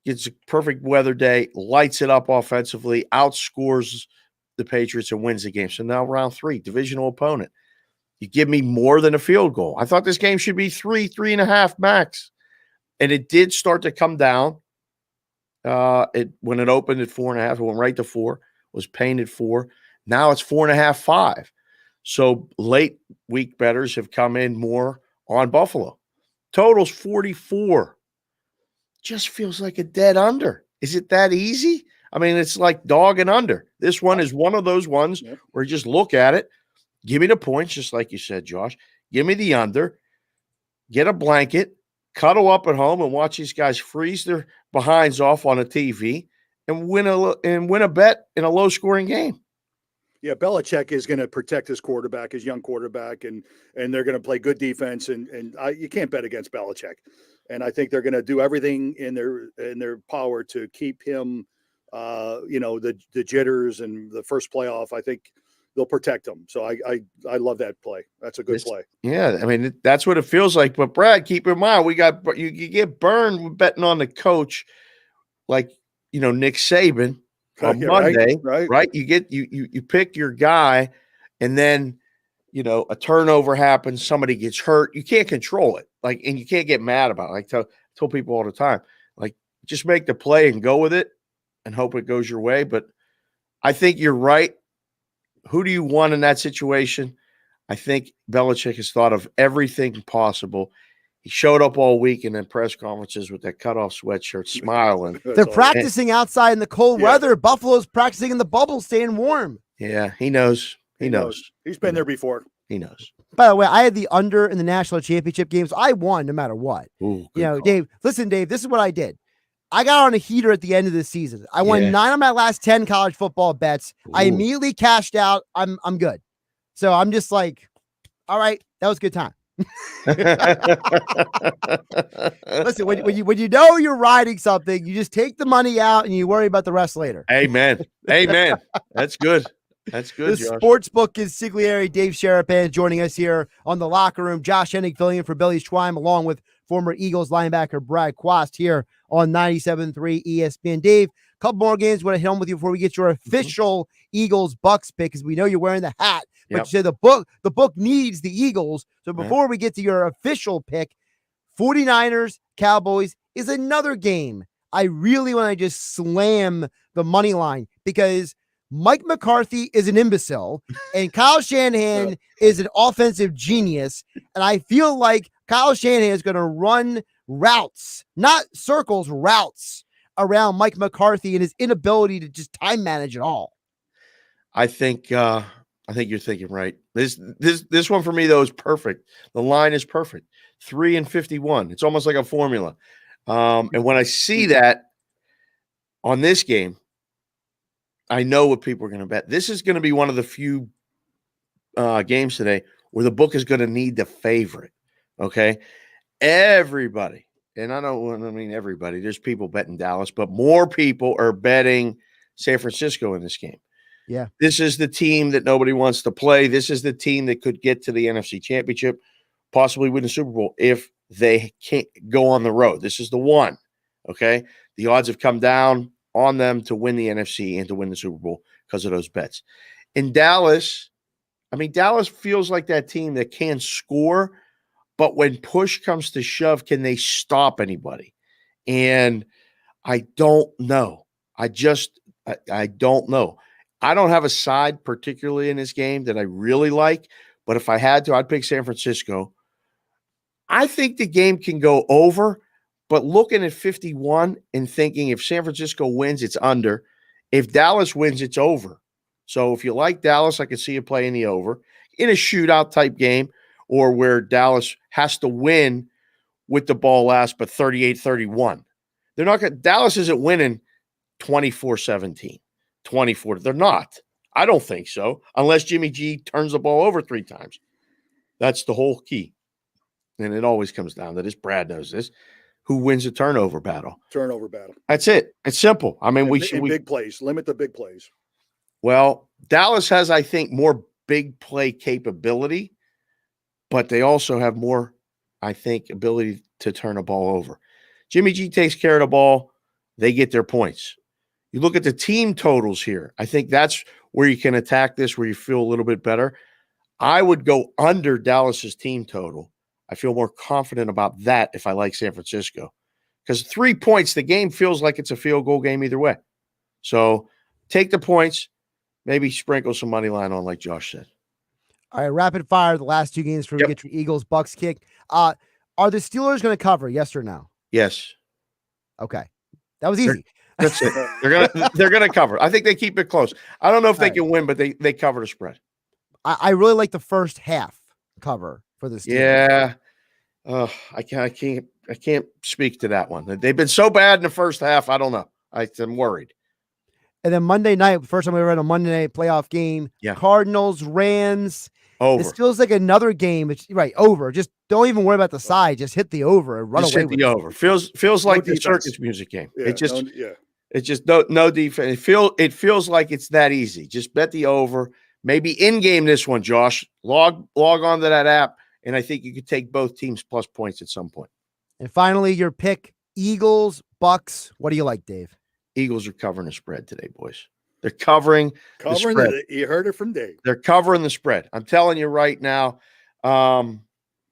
Gets a perfect weather day, lights it up offensively, outscores the Patriots and wins the game. So now round 3, divisional opponent. You give me more than a field goal. I thought this game should be 3.5 max. And it did start to come down. When it opened at 4.5, it went right to 4, was painted 4. Now it's 4.5, 5. So late week bettors have come in more on Buffalo. Total's 44. Just feels like a dead under. Is it that easy? I mean, it's like dog and under. This one is one of those ones where you just look at it, give me the points, just like you said, Josh. Give me the under, get a blanket, cuddle up at home and watch these guys freeze their behinds off on a TV and win a bet in a low-scoring game. Yeah, Belichick is going to protect his quarterback, his young quarterback, and they're going to play good defense. And you can't bet against Belichick. And I think they're going to do everything in their power to keep him, the jitters and the first playoff. I think they'll protect him. So I love that play. That's a good play. Yeah, I mean that's what it feels like. But Brad, keep in mind you get burned betting on the coach, like Nick Saban. On Monday, right? You pick your guy, and then a turnover happens, somebody gets hurt. You can't control it, and you can't get mad about it. I tell people all the time, just make the play and go with it, and hope it goes your way. But I think you're right. Who do you want in that situation? I think Belichick has thought of everything possible. He showed up all week in the press conferences with that cutoff sweatshirt, smiling. They're practicing outside in the cold weather. Buffalo's practicing in the bubble, staying warm. Yeah, he knows. He knows. He's been there before. He knows. By the way, I had the under in the national championship games. I won no matter what. Ooh, Dave, listen, Dave, this is what I did. I got on a heater at the end of the season. I won 9 of my last 10 college football bets. Ooh. I immediately cashed out. I'm good. So I'm just like, all right, that was a good time. Listen, when you know you're riding something, you just take the money out and you worry about the rest later. Amen. That's good. That's good. The Sportsbook Consigliere Dave Sharapan joining us here on the locker room. Josh Hennig filling in for Billy Schweim, along with former Eagles linebacker Brad Quast here on 97.3 ESPN. Dave, a couple more games. Want to hit on with you before we get your official Eagles Bucs pick, because we know you're wearing the hat. But you said the book needs the Eagles. So before we get to your official pick, 49ers, Cowboys is another game I really want to just slam the money line, because Mike McCarthy is an imbecile and Kyle Shanahan is an offensive genius. And I feel like Kyle Shanahan is going to run routes, not circles, routes around Mike McCarthy and his inability to just time manage it all. I think you're thinking right. This one for me though is perfect. The line is perfect. 3-51. It's almost like a formula. And when I see that on this game, I know what people are going to bet. This is going to be one of the few games today where the book is going to need the favorite. Okay, everybody, and I don't mean everybody. There's people betting Dallas, but more people are betting San Francisco in this game. Yeah. This is the team that nobody wants to play. This is the team that could get to the NFC Championship, possibly win the Super Bowl if they can't go on the road. This is the one, okay? The odds have come down on them to win the NFC and to win the Super Bowl because of those bets. In Dallas, Dallas feels like that team that can score, but when push comes to shove, can they stop anybody? And I don't know. I don't know. I don't have a side particularly in this game that I really like, but if I had to, I'd pick San Francisco. I think the game can go over, but looking at 51 and thinking if San Francisco wins, it's under. If Dallas wins, it's over. So if you like Dallas, I can see you playing the over in a shootout type game, or where Dallas has to win with the ball last, but 38-31. They're not going. Dallas isn't winning 24-17. 24. They're not. I don't think so, unless Jimmy G turns the ball over 3 times. That's the whole key. And it always comes down to this. Brad knows this. Who wins the turnover battle? Turnover battle. That's it. It's simple. I mean, big plays. Limit the big plays. Well, Dallas has, I think, more big play capability, but they also have more, I think, ability to turn a ball over. Jimmy G takes care of the ball. They get their points. You look at the team totals here. I think that's where you can attack this, where you feel a little bit better. I would go under Dallas's team total. I feel more confident about that if I like San Francisco. Because 3 points, the game feels like it's a field goal game either way. So take the points, maybe sprinkle some money line on like Josh said. All right, rapid fire. The last two games before we get your Eagles Bucs kick. Are the Steelers going to cover? Yes or no? Yes. Okay, that was easy. That's it. They're gonna cover. I think they keep it close. I don't know if they can win, but they cover the spread. I really like the first half cover for the Steelers. Yeah. I can't speak to that one. They've been so bad in the first half. I don't know. I'm worried. And then Monday night, first time we read a Monday night playoff game. Yeah. Cardinals, Rams. Over. It feels like another game. It's right over. Just don't even worry about the side. Just hit the over and run Just away hit with the it. over. Feels like the defense. circus music game. Yeah, It's just no defense. It feels like it's that easy. Just bet the over. Maybe in game this one, Josh. Log onto that app, and I think you could take both teams plus points at some point. And finally, your pick: Eagles, Bucs. What do you like, Dave? Eagles are covering the spread today, boys. They're covering the spread. You heard it from Dave. They're covering the spread. I'm telling you right now,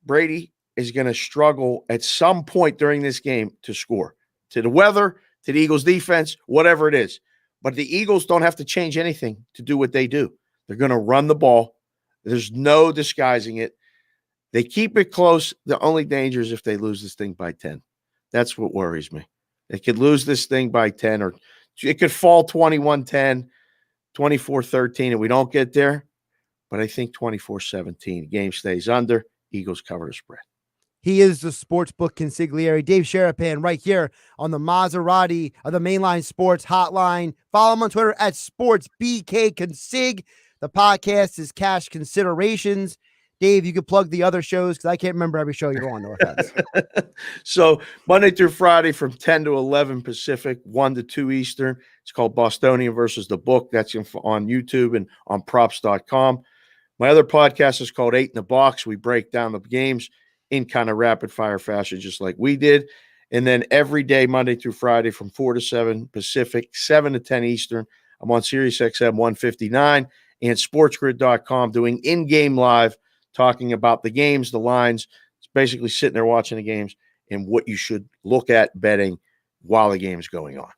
Brady is going to struggle at some point during this game to score. To the weather, to the Eagles defense, whatever it is. But the Eagles don't have to change anything to do what they do. They're going to run the ball. There's no disguising it. They keep it close. The only danger is if they lose this thing by 10. That's what worries me. They could lose this thing by 10, or it could fall 21-10, 24-13, and we don't get there. But I think 24-17. Game stays under. Eagles cover the spread. He is the Sportsbook Consigliere Dave Sharapan right here on the Maserati of the Mainline Sports Hotline. Follow him on Twitter at SportsBKConsig. The podcast is Cash Considerations. Dave, you could plug the other shows because I can't remember every show you're on. No offense. So Monday through Friday from 10 to 11 Pacific, 1 to 2 Eastern. It's called Bostonian versus the Book. That's on YouTube and on props.com. My other podcast is called 8 in the Box. We break down the games in kind of rapid fire fashion, just like we did. And then every day, Monday through Friday from 4 to 7 Pacific, 7 to 10 Eastern, I'm on Sirius XM 159 and sportsgrid.com doing in-game live, talking about the games, the lines. It's basically sitting there watching the games and what you should look at betting while the game is going on.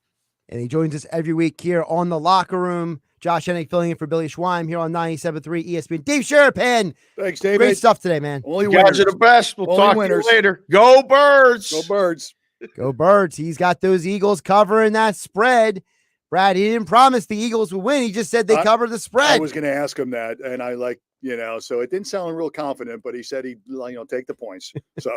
And he joins us every week here on The Locker Room. Josh Hennig filling in for Billy Schweim here on 97.3 ESPN. Dave Sharapan. Thanks, David. Great stuff today, man. Only You guys are the best. We'll talk to you later. Go Birds. Go Birds. Go Birds. He's got those Eagles covering that spread. Brad, he didn't promise the Eagles would win. He just said they cover the spread. I was going to ask him that, and I so it didn't sound real confident, but he said he'd, take the points. So,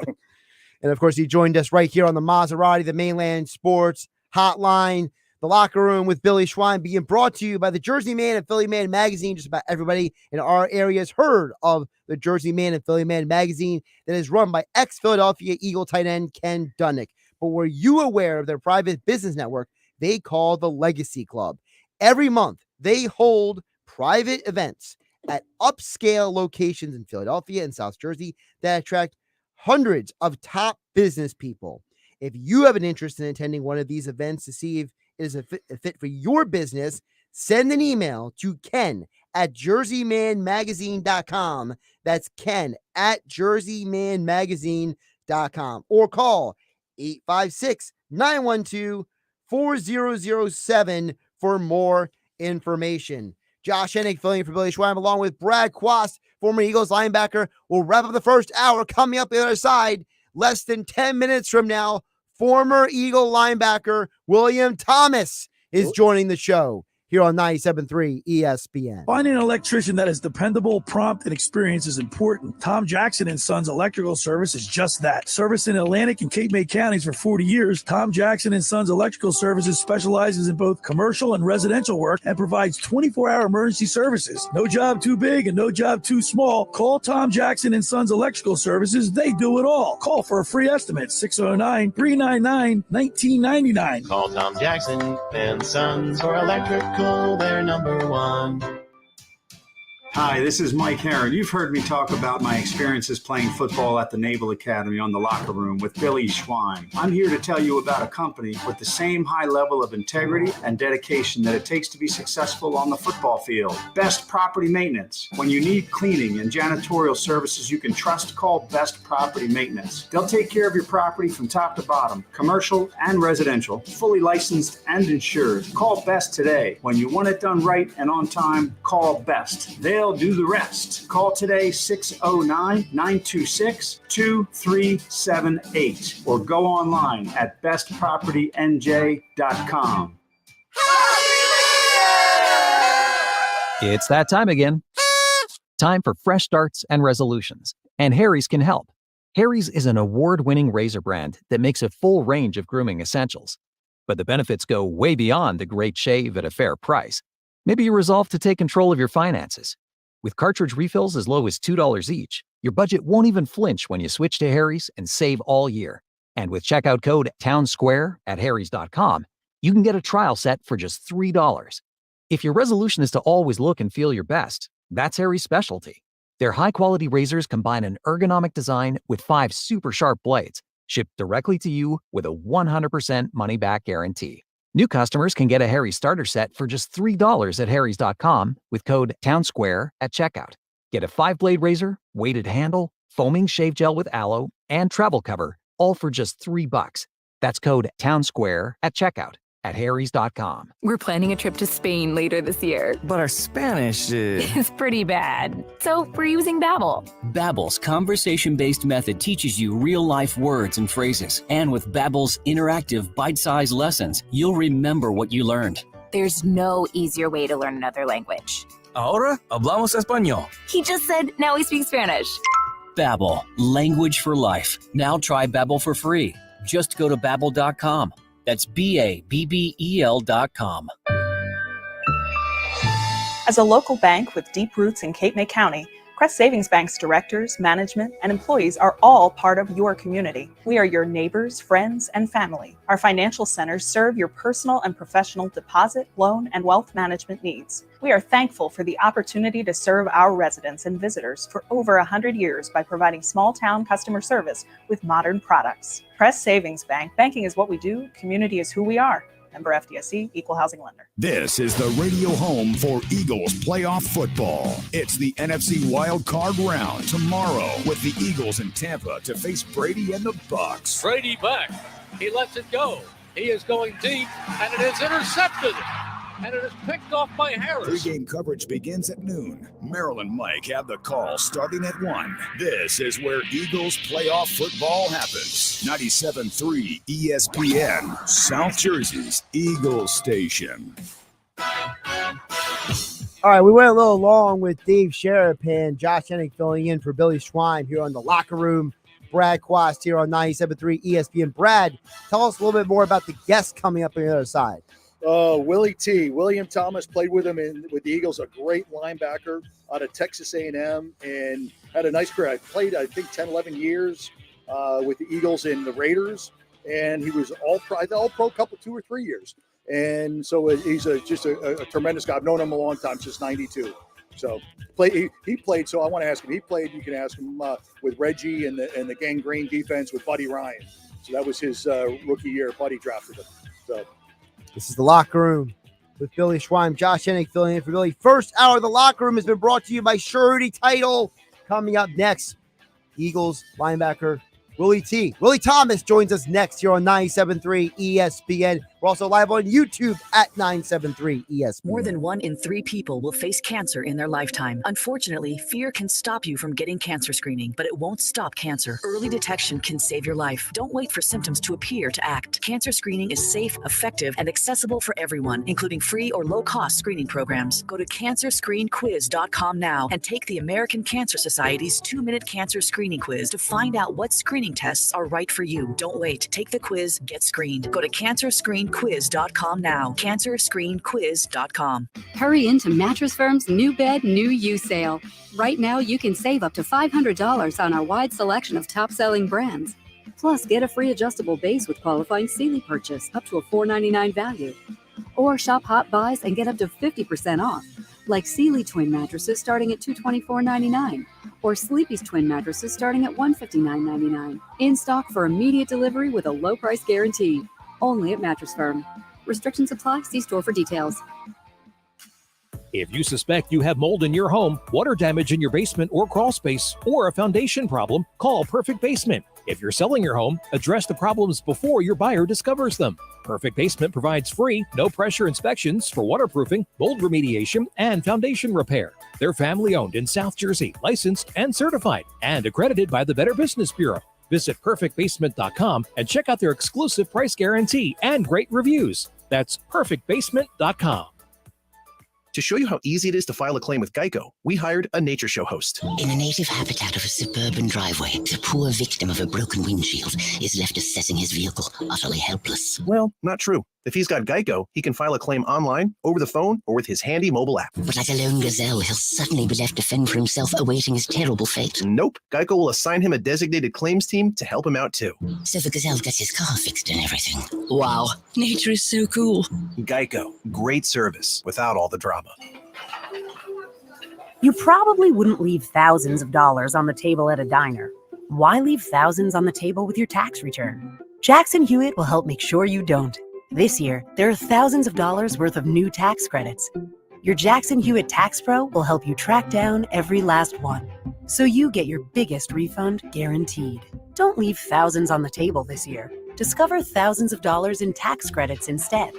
and of course, he joined us right here on the Maserati, the Mainland Sports Hotline, The Locker Room with Billy Schweim, being brought to you by the Jersey Man and Philly Man magazine. Just about everybody in our area has heard of the Jersey Man and Philly Man magazine that is run by ex-Philadelphia Eagle tight end Ken Dunnick. But were you aware of their private business network they call the Legacy Club? Every month, they hold private events at upscale locations in Philadelphia and South Jersey that attract hundreds of top business people. If you have an interest in attending one of these events to see if it is a fit for your business, send an email to ken@jerseymanmagazine.com. That's ken@jerseymanmagazine.com, or call 856-912-4007 for more information. Josh Hennig filling in for Billy Schweim along with Brad Quast, former Eagles linebacker. We'll wrap up the first hour. Coming up the other side, less than 10 minutes from now, former Eagle linebacker William Thomas is joining the show here on 97.3 ESPN. Finding an electrician that is dependable, prompt, and experienced is important. Tom Jackson & Sons Electrical Service is just that. Service in Atlantic and Cape May counties for 40 years, Tom Jackson & Sons Electrical Services specializes in both commercial and residential work and provides 24-hour emergency services. No job too big and no job too small. Call Tom Jackson & Sons Electrical Services. They do it all. Call for a free estimate, 609-399-1999. Call Tom Jackson and Sons for electrical. They're number one. Hi, this is Mike Herron. You've heard me talk about my experiences playing football at the Naval Academy on The Locker Room with Billy Schweim. I'm here to tell you about a company with the same high level of integrity and dedication that it takes to be successful on the football field. Best Property Maintenance. When you need cleaning and janitorial services you can trust, call Best Property Maintenance. They'll take care of your property from top to bottom, commercial and residential, fully licensed and insured. Call Best today. When you want it done right and on time, call Best. They'll they'll do the rest. Call today 609-926-2378 or go online at bestpropertynj.com. It's that time again. Time for fresh starts and resolutions. And Harry's can help. Harry's is an award-winning razor brand that makes a full range of grooming essentials. But the benefits go way beyond a great shave at a fair price. Maybe you resolve to take control of your finances. With cartridge refills as low as $2 each, your budget won't even flinch when you switch to Harry's and save all year. And with checkout code TOWNSQUARE at harrys.com, you can get a trial set for just $3. If your resolution is to always look and feel your best, that's Harry's specialty. Their high-quality razors combine an ergonomic design with 5 super sharp blades, shipped directly to you with a 100% money-back guarantee. New customers can get a Harry's starter set for just $3 at harrys.com with code TOWNSQUARE at checkout. Get a 5-blade razor, weighted handle, foaming shave gel with aloe, and travel cover, all for just $3. That's code TOWNSQUARE at checkout at harrys.com. We're planning a trip to Spain later this year. But our Spanish is pretty bad. So we're using Babbel. Babbel's conversation-based method teaches you real-life words and phrases. And with Babbel's interactive, bite-sized lessons, you'll remember what you learned. There's no easier way to learn another language. Ahora hablamos español. He just said, now we speak Spanish. Babbel, language for life. Now try Babbel for free. Just go to Babbel.com. That's BABBEL.com. As a local bank with deep roots in Cape May County, Crest Savings Bank's directors, management, and employees are all part of your community. We are your neighbors, friends, and family. Our financial centers serve your personal and professional deposit, loan, and wealth management needs. We are thankful for the opportunity to serve our residents and visitors for over 100 years by providing small-town customer service with modern products. Crest Savings Bank. Banking is what we do. Community is who we are. Member FDIC, Equal Housing Lender. This is the radio home for Eagles playoff football. It's the NFC Wild Card Round tomorrow with the Eagles in Tampa to face Brady and the Bucs. Brady back. He lets it go. He is going deep, and it is intercepted. And it is picked off by Harris. Pre-game coverage begins at noon. Merrill and Mike have the call starting at 1. This is where Eagles playoff football happens. 97.3 ESPN, South Jersey's Eagles station. All right, we went a little long with Dave Sharapan, Josh Hennig filling in for Billy Schweim here on the locker room. Brad Quast here on 97.3 ESPN. Brad, tell us a little bit more about the guests coming up on the other side. William Thomas played with him with the Eagles, a great linebacker out of Texas A&M, and had a nice career. I played, I think, 10, 11 years with the Eagles and the Raiders, and he was all-pro couple 2 or 3 years. And so he's just a tremendous guy. I've known him a long time, since 92. So he played. So I want to ask him. He played. You can ask him with Reggie and the Gang Green defense with Buddy Ryan. So that was his rookie year. Buddy drafted him. So. This is the locker room with Billy Schweim, Josh Hennig filling in for Billy. First hour of the locker room has been brought to you by Surety Title. Coming up next, Eagles linebacker Willie Thomas joins us next here on 97.3 ESPN. We're also live on YouTube at 97.3 ESPN. More than 1 in 3 people will face cancer in their lifetime. Unfortunately, fear can stop you from getting cancer screening, but it won't stop cancer. Early detection can save your life. Don't wait for symptoms to appear to act. Cancer screening is safe, effective, and accessible for everyone, including free or low-cost screening programs. Go to cancerscreenquiz.com now and take the American Cancer Society's 2-minute cancer screening quiz to find out what screening tests are right for you. Don't wait. Take the quiz. Get screened. Go to cancerscreenquiz.com now. cancerscreenquiz.com. Hurry into Mattress Firm's New Bed, New You sale. Right now, you can save up to $500 on our wide selection of top-selling brands. Plus, get a free adjustable base with qualifying Sealy purchase up to a $4.99 value. Or shop Hot Buys and get up to 50% off, like Sealy twin mattresses starting at $224.99, or Sleepy's twin mattresses starting at $159.99. In stock for immediate delivery with a low price guarantee. Only at Mattress Firm. Restrictions apply. See store for details. If you suspect you have mold in your home, water damage in your basement or crawl space, or a foundation problem, call Perfect Basement. If you're selling your home, address the problems before your buyer discovers them. Perfect Basement provides free, no-pressure inspections for waterproofing, mold remediation, and foundation repair. They're family-owned in South Jersey, licensed and certified, and accredited by the Better Business Bureau. Visit perfectbasement.com and check out their exclusive price guarantee and great reviews. That's perfectbasement.com. To show you how easy it is to file a claim with Geico, we hired a nature show host. In the native habitat of a suburban driveway, the poor victim of a broken windshield is left assessing his vehicle, utterly helpless. Well, not true. If he's got Geico, he can file a claim online, over the phone, or with his handy mobile app. But like a lone gazelle, he'll suddenly be left to fend for himself, awaiting his terrible fate. Nope. Geico will assign him a designated claims team to help him out too. So the gazelle gets his car fixed and everything. Wow, nature is so cool. Geico. Great service without all the drama. You probably wouldn't leave thousands of dollars on the table at a diner. Why leave thousands on the table with your tax return? Jackson Hewitt will help make sure you don't. This year, there are thousands of dollars worth of new tax credits. Your Jackson Hewitt Tax Pro will help you track down every last one, so you get your biggest refund guaranteed. Don't leave thousands on the table this year. Discover thousands of dollars in tax credits instead.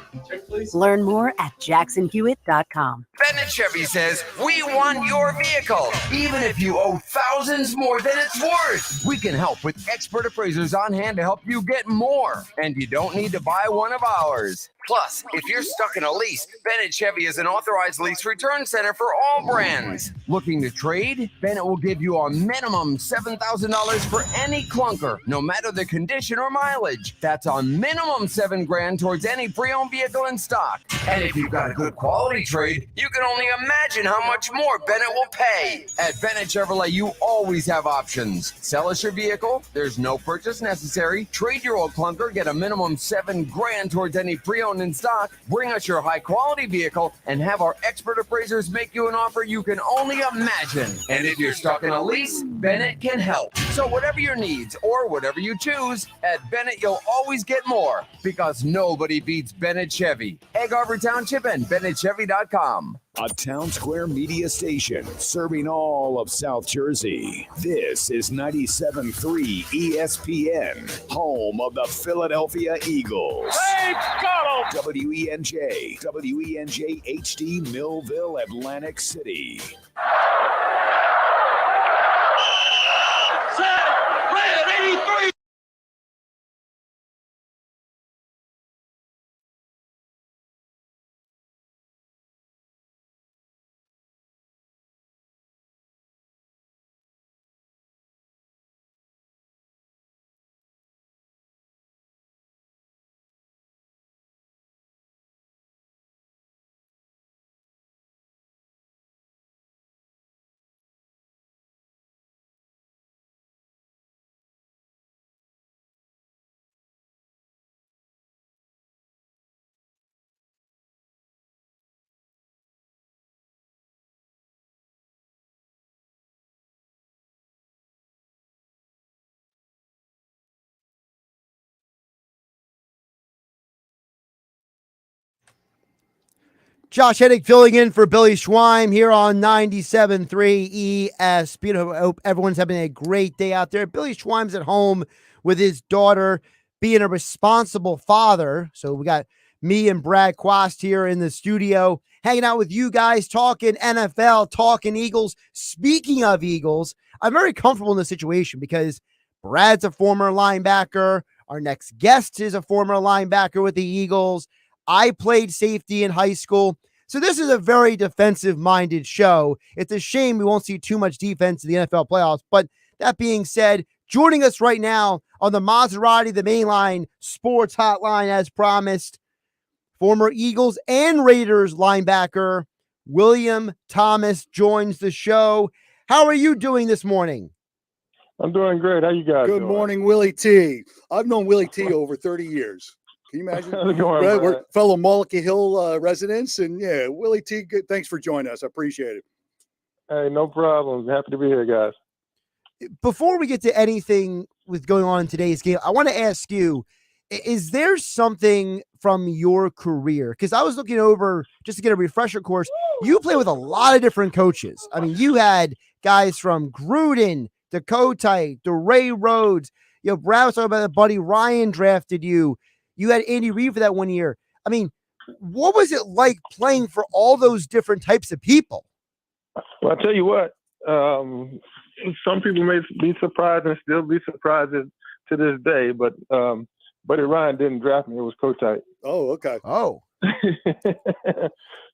Learn more at jacksonhewitt.com. Bennett Chevy says, we want your vehicle, even if you owe thousands more than it's worth. We can help with expert appraisers on hand to help you get more, and you don't need to buy one of ours. Plus, if you're stuck in a lease, Bennett Chevy is an authorized lease return center for all brands. Looking to trade? Bennett will give you a minimum $7,000 for any clunker, no matter the condition or mileage. That's a minimum $7,000 towards any pre-owned vehicle in stock. And if you've got a good quality trade, you can only imagine how much more Bennett will pay. At Bennett Chevrolet, you always have options. Sell us your vehicle, there's no purchase necessary. Trade your old clunker, get a minimum $7,000 towards any pre-owned in stock. Bring us your high-quality vehicle and have our expert appraisers make you an offer you can only imagine. And if you're stuck in a lease, Bennett can help. So whatever your needs or whatever you choose, at Bennett you'll always get more, because nobody beats Bennett Chevy. Egg Harbor Township and BennettChevy.com. A Town Square media station serving all of South Jersey. This is 97.3 ESPN, home of the Philadelphia Eagles. Hey, got him! WENJ HD, Millville, Atlantic City. Set, red 83! Josh Hennig filling in for Billy Schweim here on 97.3 ESPN. I hope everyone's having a great day out there. Billy Schweim's at home with his daughter, being a responsible father. So we got me and Brad Quast here in the studio, hanging out with you guys, talking NFL, talking Eagles. Speaking of Eagles, I'm very comfortable in this situation because Brad's a former linebacker. Our next guest is a former linebacker with the Eagles. I played safety in high school. So this is a very defensive-minded show. It's a shame we won't see too much defense in the NFL playoffs. But that being said, joining us right now on the Maserati, the Mainline Sports Hotline, as promised, former Eagles and Raiders linebacker William Thomas joins the show. How are you doing this morning? I'm doing great. How you guys Good doing? morning, Willie T. I've known Willie T over 30 years. Can you imagine? How's it going, We're Brad? fellow Mullica Hill residents, and yeah, Willie T. Good. Thanks for joining us. I appreciate it. Hey, no problem. Happy to be here, guys. Before we get to anything with going on in today's game, I want to ask you, is there something from your career? Because I was looking over just to get a refresher course. You play with a lot of different coaches. I mean, you had guys from Gruden to Kotite to Ray Rhodes. Brad was talking about that buddy Ryan drafted you. You had Andy Reid for that 1 year. I mean, what was it like playing for all those different types of people? Well, I'll tell you what, some people may be surprised and still be surprised to this day, but Buddy Ryan didn't draft me. It was Kotite. Oh, okay. Oh.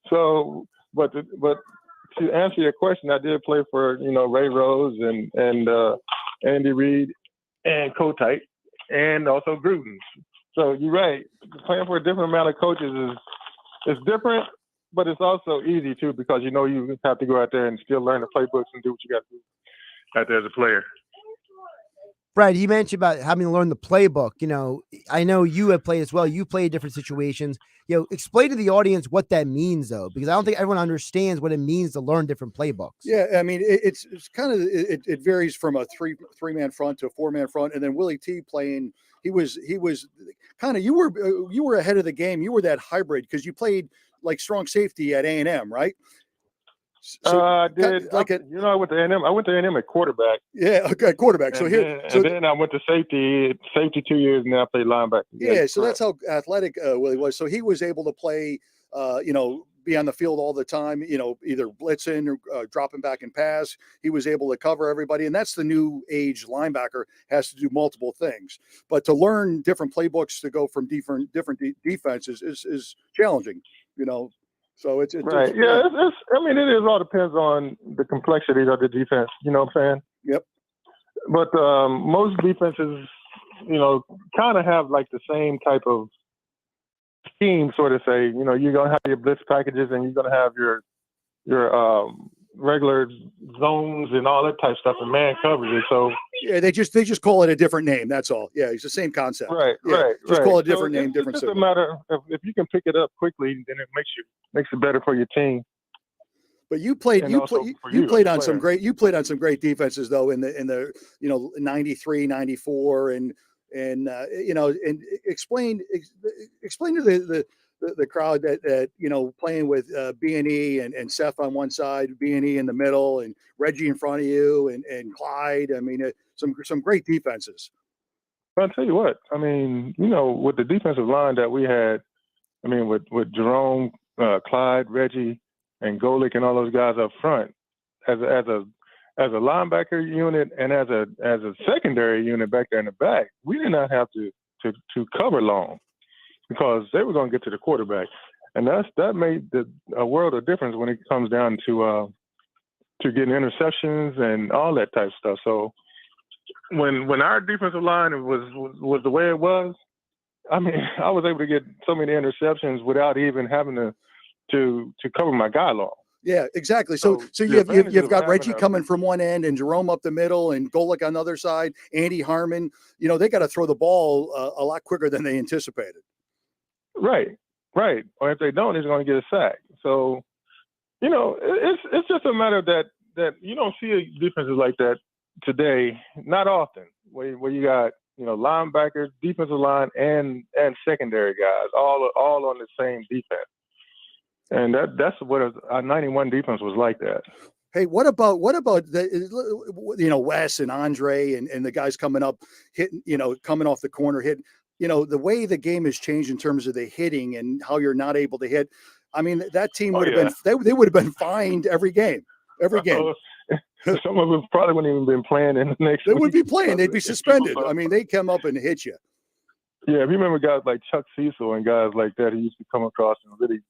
So, but to answer your question, I did play for, Ray Rose and Andy Reid and Kotite and also Gruden. So you're right. Playing for a different amount of coaches is different, but it's also easy too because you have to go out there and still learn the playbooks and do what you got to do out there as a player. Brad, you mentioned about having to learn the playbook. I know you have played as well. You played different situations. Explain to the audience what that means, though, because I don't think everyone understands what it means to learn different playbooks. Yeah, I mean, it's kind of it varies from a three-man front to a four-man front, and then Willie T playing. He was kind of you were ahead of the game. You were that hybrid because you played like strong safety at A&M, right? So, I did. I went to A&M. I went to A&M at quarterback. Yeah, okay, quarterback. And then I went to safety 2 years, and then I played linebacker. Yeah, so that's how athletic Willie was. So he was able to play, be on the field all the time, either blitzing or dropping back and pass. He was able to cover everybody, and that's the new age linebacker, has to do multiple things. But to learn different playbooks to go from different defenses is challenging, So it's right. It is all depends on the complexity of the defense. You know what I'm saying? Yep. But most defenses, kind of have like the same type of scheme, sort of say. You're gonna have your blitz packages and you're gonna have your regular zones and all that type of stuff and man coverage. So yeah, they just call it a different name. That's all. Yeah, it's the same concept. Right. Call it a different name, different. It doesn't matter if you can pick it up quickly, then it makes it better for your team. But you played on some great defenses though in the 93, 94 and explain to the crowd that playing with B&E and Seth on one side, B&E in the middle, and Reggie in front of you, and Clyde. I mean, some great defenses. But I'll tell you what. I mean, with the defensive line that we had, I mean, with Jerome, Clyde, Reggie, and Golick, and all those guys up front, as a linebacker unit and as a secondary unit back there in the back, we did not have to cover long, because they were going to get to the quarterback, and that made a world of difference when it comes down to getting interceptions and all that type of stuff. So when our defensive line was the way it was, I mean, I was able to get so many interceptions without even having to cover my guy long. Yeah, exactly. So you've got Reggie coming from one end and Jerome up the middle and Golick on the other side, Andy Harmon. They got to throw the ball a lot quicker than they anticipated. Right. Or if they don't, he's going to get a sack. So, it's just a matter of that you don't see defenses like that today, not often, where you got, linebackers, defensive line, and secondary guys all on the same defense. And that's what our 91 defense was like that. Hey, what about the Wes and Andre and the guys coming up, hitting, coming off the corner, hitting. The way the game has changed in terms of the hitting and how you're not able to hit. I mean, that team would have been, they would have been fined every game. Some of them probably wouldn't even been playing in the next They wouldn't be playing. They'd be suspended. I mean, they come up and hit you. Yeah, if you remember guys like Chuck Cecil and guys like that, he used to come across and really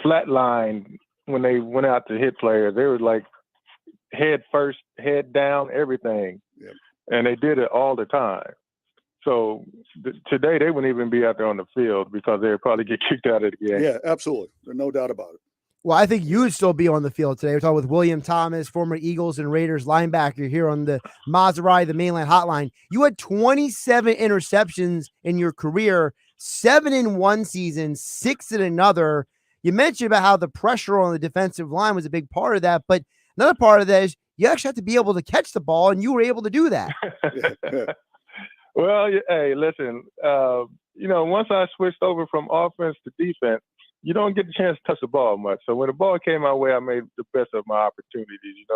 flat line when they went out to hit players. They were like head first, head down, everything. Yep. And they did it all the time. So today they wouldn't even be out there on the field because they'd probably get kicked out of the game. Yeah, absolutely. There's no doubt about it. Well, I think you would still be on the field today. We're talking with William Thomas, former Eagles and Raiders linebacker here on the Maserati, the Mainland Hotline. You had 27 interceptions in your career, 7 in one season, 6 in another. You mentioned about how the pressure on the defensive line was a big part of that, but another part of that is you actually have to be able to catch the ball, and you were able to do that. Well, hey, listen, once I switched over from offense to defense, you don't get the chance to touch the ball much. So when the ball came my way, I made the best of my opportunities,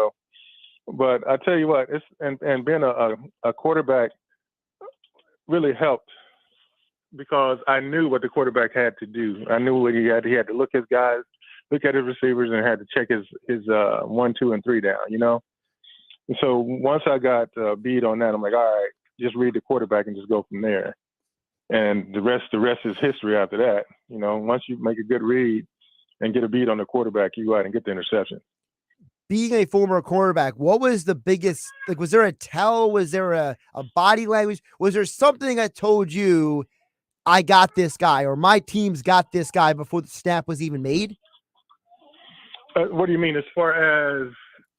But I tell you what, and being a quarterback really helped because I knew what the quarterback had to do. I knew what he had. He had to look his guys, look at his receivers, and had to check his 1, 2, and 3 down. And so once I got beat on that, I'm like, all right, just read the quarterback and just go from there. And the rest is history after that. Once you make a good read and get a beat on the quarterback, you go out and get the interception. Being a former quarterback, what was the biggest, was there a tell? Was there a body language? Was there something that told you, I got this guy, or my team's got this guy before the snap was even made? What do you mean as far as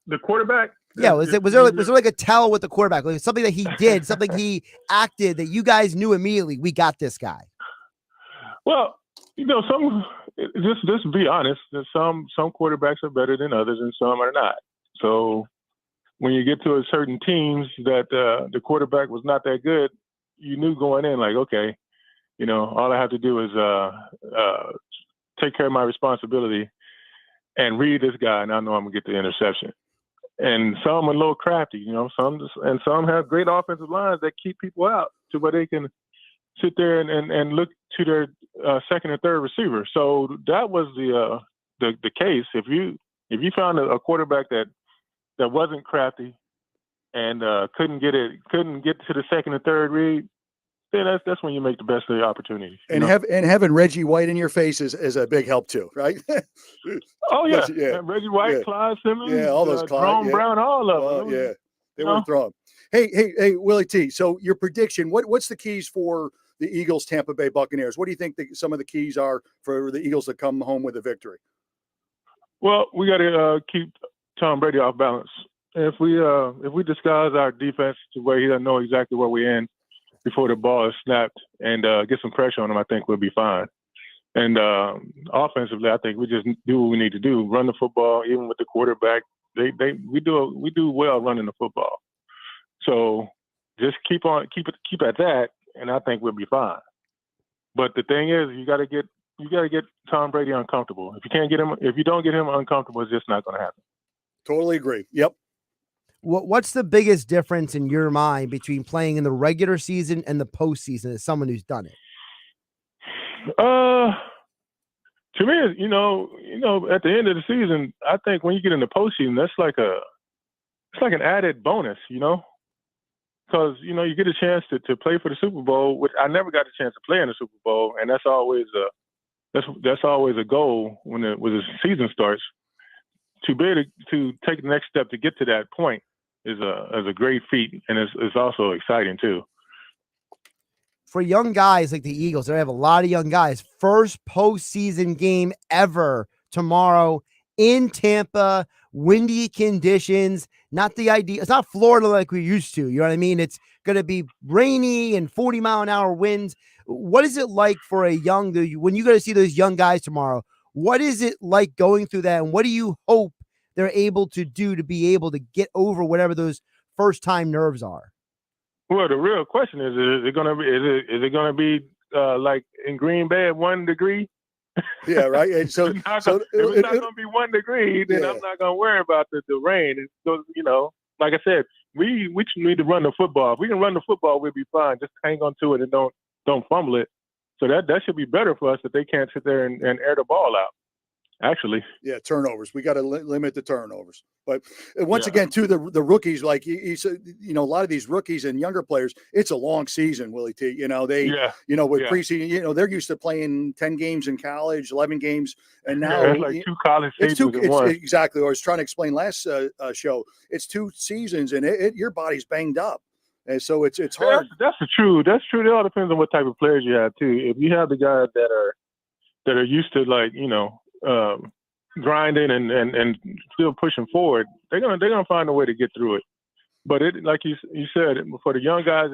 the quarterback? Yeah, was there like a tell with the quarterback? Like something that he did, something he acted that you guys knew immediately, we got this guy? Well, just be honest, some quarterbacks are better than others and some are not. So when you get to a certain teams that the quarterback was not that good, you knew going in, like, okay, all I have to do is take care of my responsibility and read this guy, and I know I'm gonna get the interception. And some are a little crafty, some have great offensive lines that keep people out to where they can sit there and look to their second and third receiver. So that was the case. If you found a quarterback that wasn't crafty and couldn't get to the second and third read, then that's when you make the best of the opportunity. And having Reggie White in your face is a big help too, right? Oh yeah, Reggie White, Clyde Simmons, all those Jerome Brown, all of them. They were thrown. Hey, Willie T. So your prediction? What's the keys for the Eagles Tampa Bay Buccaneers? What do you think some of the keys are for the Eagles to come home with a victory? Well, we got to keep Tom Brady off balance. If we disguise our defense to where he doesn't know exactly where we're in before the ball is snapped and get some pressure on him, I think we'll be fine. And offensively, I think we just do what we need to do: run the football, even with the quarterback. We do well running the football. So just keep at that, and I think we'll be fine. But the thing is, you got to get Tom Brady uncomfortable. If you don't get him uncomfortable, it's just not going to happen. Totally agree. Yep. What's the biggest difference in your mind between playing in the regular season and the postseason as someone who's done it? To me, at the end of the season, I think when you get in the postseason, it's like an added bonus, because you get a chance to play for the Super Bowl, which I never got a chance to play in the Super Bowl, and that's always a goal when the season starts. To be able to take the next step to get to that point is a great feat, and it's also exciting too. For young guys like the Eagles, they have a lot of young guys. First postseason game ever tomorrow in Tampa, windy conditions. Not the idea. It's not Florida like we used to. You know what I mean? It's going to be rainy and 40-mile-an-hour winds. What is it like for when you go to see those young guys tomorrow? What is it like going through that, and what do you hope they're able to do to be able to get over whatever those first-time nerves are? Well, the real question is it going to be like in Green Bay at 1 degree? Yeah, right. And so, if it's not going to be 1 degree, then I'm not going to worry about the rain. It's, like I said, we need to run the football. If we can run the football, we'll be fine. Just hang on to it and don't fumble it. So that should be better for us if they can't sit there and air the ball out. Actually, yeah, turnovers. We got to limit the turnovers. But once again, too, the rookies, like you said, a lot of these rookies and younger players, it's a long season, Willie T. Preseason, they're used to playing 10 games in college, 11 games, and now it's like 2 college seasons in one. Exactly. I was trying to explain last show. It's 2 seasons, and your body's banged up. And so it's hard. That's true. That's true. It all depends on what type of players you have too. If you have the guys that are used to grinding and still pushing forward, they're gonna find a way to get through it. But it, like you said, for the young guys,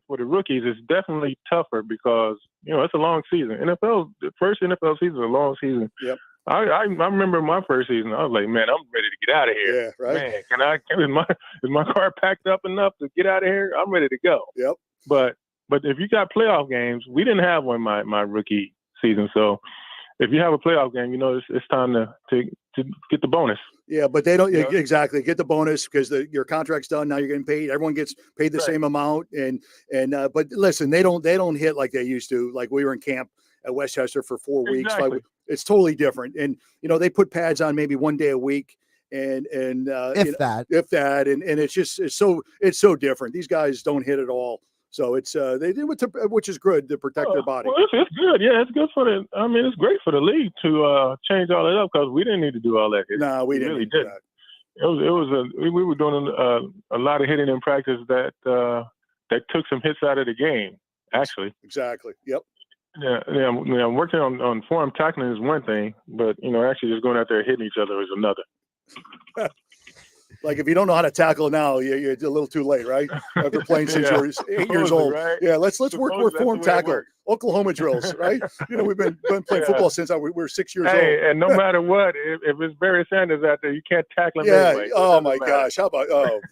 for the rookies, it's definitely tougher because it's a long season. The first NFL season is a long season. Yep. I remember my first season. I was like, man, I'm ready to get out of here. Yeah, right. Man, is my car packed up enough to get out of here? I'm ready to go. Yep. But if you got playoff games, we didn't have one my rookie season, so if you have a playoff game, it's time to get the bonus. Yeah, but they don't exactly get the bonus because your contract's done. Now you're getting paid. Everyone gets paid the same amount. But listen, they don't hit like they used to. Like we were in camp at Westchester for 4 weeks. Exactly. It's totally different. And they put pads on maybe one day a week, and if that, and it's so different. These guys don't hit at all. So it's they do it which is good to protect their body. Well, it's good. Yeah, it's good for it's great for the league to change all that up because we didn't need to do all that. No, we didn't. Really didn't. We were doing a lot of hitting in practice that took some hits out of the game. Actually, exactly. Yep. Yeah. Working on form tackling is one thing, but actually just going out there hitting each other is another. Like if you don't know how to tackle now, you're a little too late, right? After playing since you're 8 years old. Right? Yeah, let's work form tackle. Oklahoma drills, right? We've been playing football since we were 6 years old. And no matter what, if it's Barry Sanders out there, you can't tackle him anyway. Oh my gosh. How about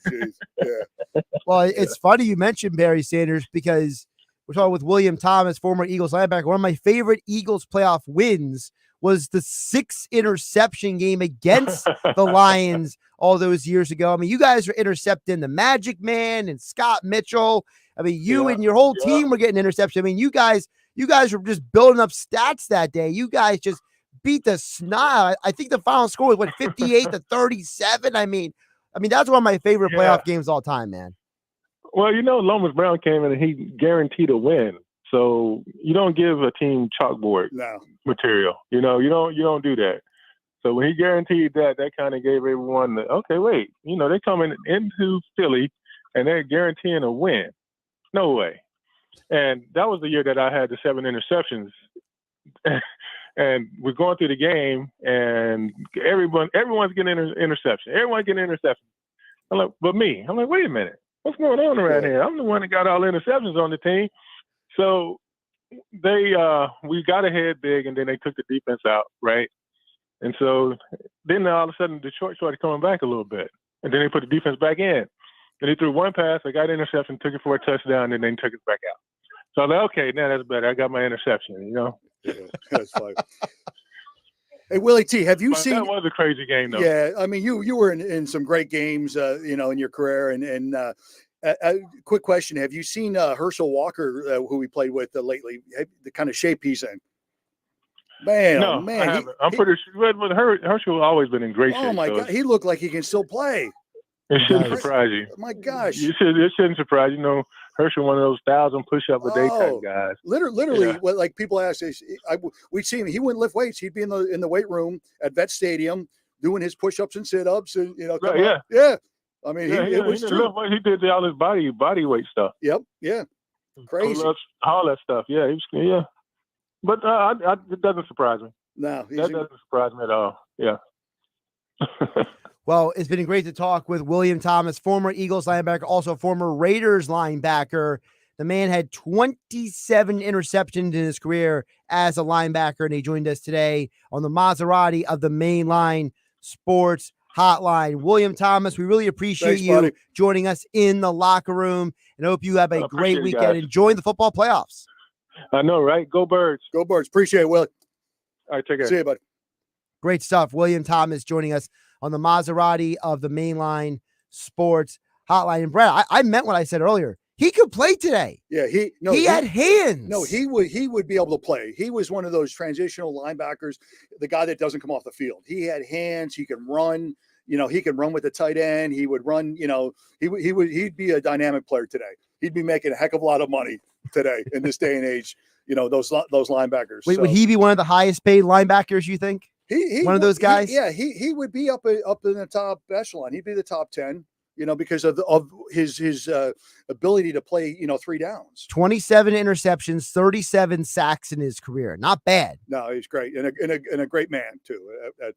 geez. Yeah. Well, it's funny you mentioned Barry Sanders because we're talking with William Thomas, former Eagles linebacker. One of my favorite Eagles playoff wins was the 6 interception game against the Lions all those years ago. I mean, you guys were intercepting the Magic Man and Scott Mitchell. I mean, you and your whole team were getting interception. I mean, you guys were just building up stats that day. You guys just beat the snot. I think the final score was 58-37. I mean, that's one of my favorite playoff games of all time, man. Well, Lomas Brown came in and he guaranteed a win. So you don't give a team chalkboard material. You don't do that. So when he guaranteed that kind of gave everyone okay, wait, they're coming into Philly and they're guaranteeing a win. No way. And that was the year that I had the 7 interceptions. And we're going through the game and everyone's getting interception. Everyone's getting interception. I'm like, but me. I'm like, wait a minute. What's going on around here? I'm the one that got all the interceptions on the team. So we got ahead big, and then they took the defense out, right? And so then all of a sudden Detroit started coming back a little bit, and then they put the defense back in. And they threw one pass, I got an interception, took it for a touchdown, and then took it back out. So I was like, okay, now that's better. I got my interception, Yeah, that's fine. Hey, Willie T, have you seen? That was a crazy game, though. Yeah, I mean, you were in some great games, in your career, and quick question: have you seen Herschel Walker, who we played with lately? The kind of shape he's in. Man, no, man, I haven't. I'm pretty sure. But Herschel has always been in great shape. Oh my God, he looked like he can still play. It shouldn't surprise you. My gosh, it shouldn't surprise you. Herschel, one of those 1,000 push-up a day type guys. Literally, what like people ask, we'd see him. He wouldn't lift weights. He'd be in the weight room at Vet Stadium doing his push-ups and sit-ups, and yeah. I mean, it was true. He did all his body weight stuff. Yep. Yeah. Crazy. All that stuff. Yeah. But it doesn't surprise me. No, that doesn't surprise me at all. Yeah. Well, it's been great to talk with William Thomas, former Eagles linebacker, also former Raiders linebacker. The man had 27 interceptions in his career as a linebacker, and he joined us today on the Maserati of the Mainline Sports Hotline. William Thomas, we really appreciate you joining us in the locker room, and hope you have a great weekend enjoying the football playoffs. I know, right? Go Birds. Go Birds. Appreciate it, Will. All right, take care. See you, buddy. Great stuff. William Thomas joining us on the Maserati of the Mainline Sports Hotline. And Brad, I meant what I said earlier. He could play today. Yeah, he had hands. No, he would be able to play. He was one of those transitional linebackers, the guy that doesn't come off the field. He had hands. He can run. He can run with the tight end. He would run. He'd be a dynamic player today. He'd be making a heck of a lot of money today in this day and age. Those linebackers. Wait, would he be one of the highest paid linebackers, you think? He one of those guys? He would be up in the top echelon. He'd be the top 10, because of his ability to play, 3 downs. 27 interceptions, 37 sacks in his career. Not bad. No, he's great. And a great man, too,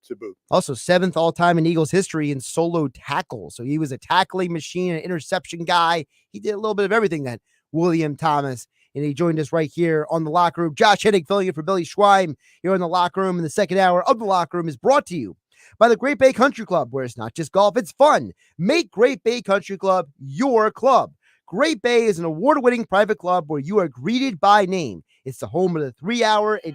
to boot. Also, 7th all-time in Eagles history in solo tackle. So he was a tackling machine, an interception guy. He did a little bit of everything, that William Thomas. And he joined us right here on the locker room. Josh Hennig filling in for Billy Schweim here in the locker room. And the second hour of the locker room is brought to you by the Great Bay Country Club, where it's not just golf, it's fun. Make Great Bay Country Club your club. Great Bay is an award-winning private club where you are greeted by name. It's the home of the 3-hour and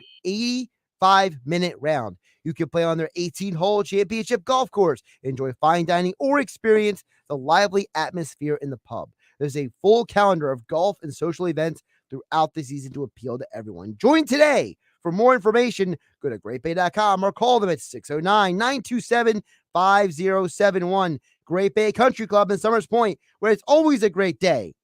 5-minute round. You can play on their 18-hole championship golf course, enjoy fine dining, or experience the lively atmosphere in the pub. There's a full calendar of golf and social events throughout the season to appeal to everyone. Join today. For more information, go to greatbay.com or call them at 609-927-5071. Great Bay Country Club in Summers Point, where it's always a great day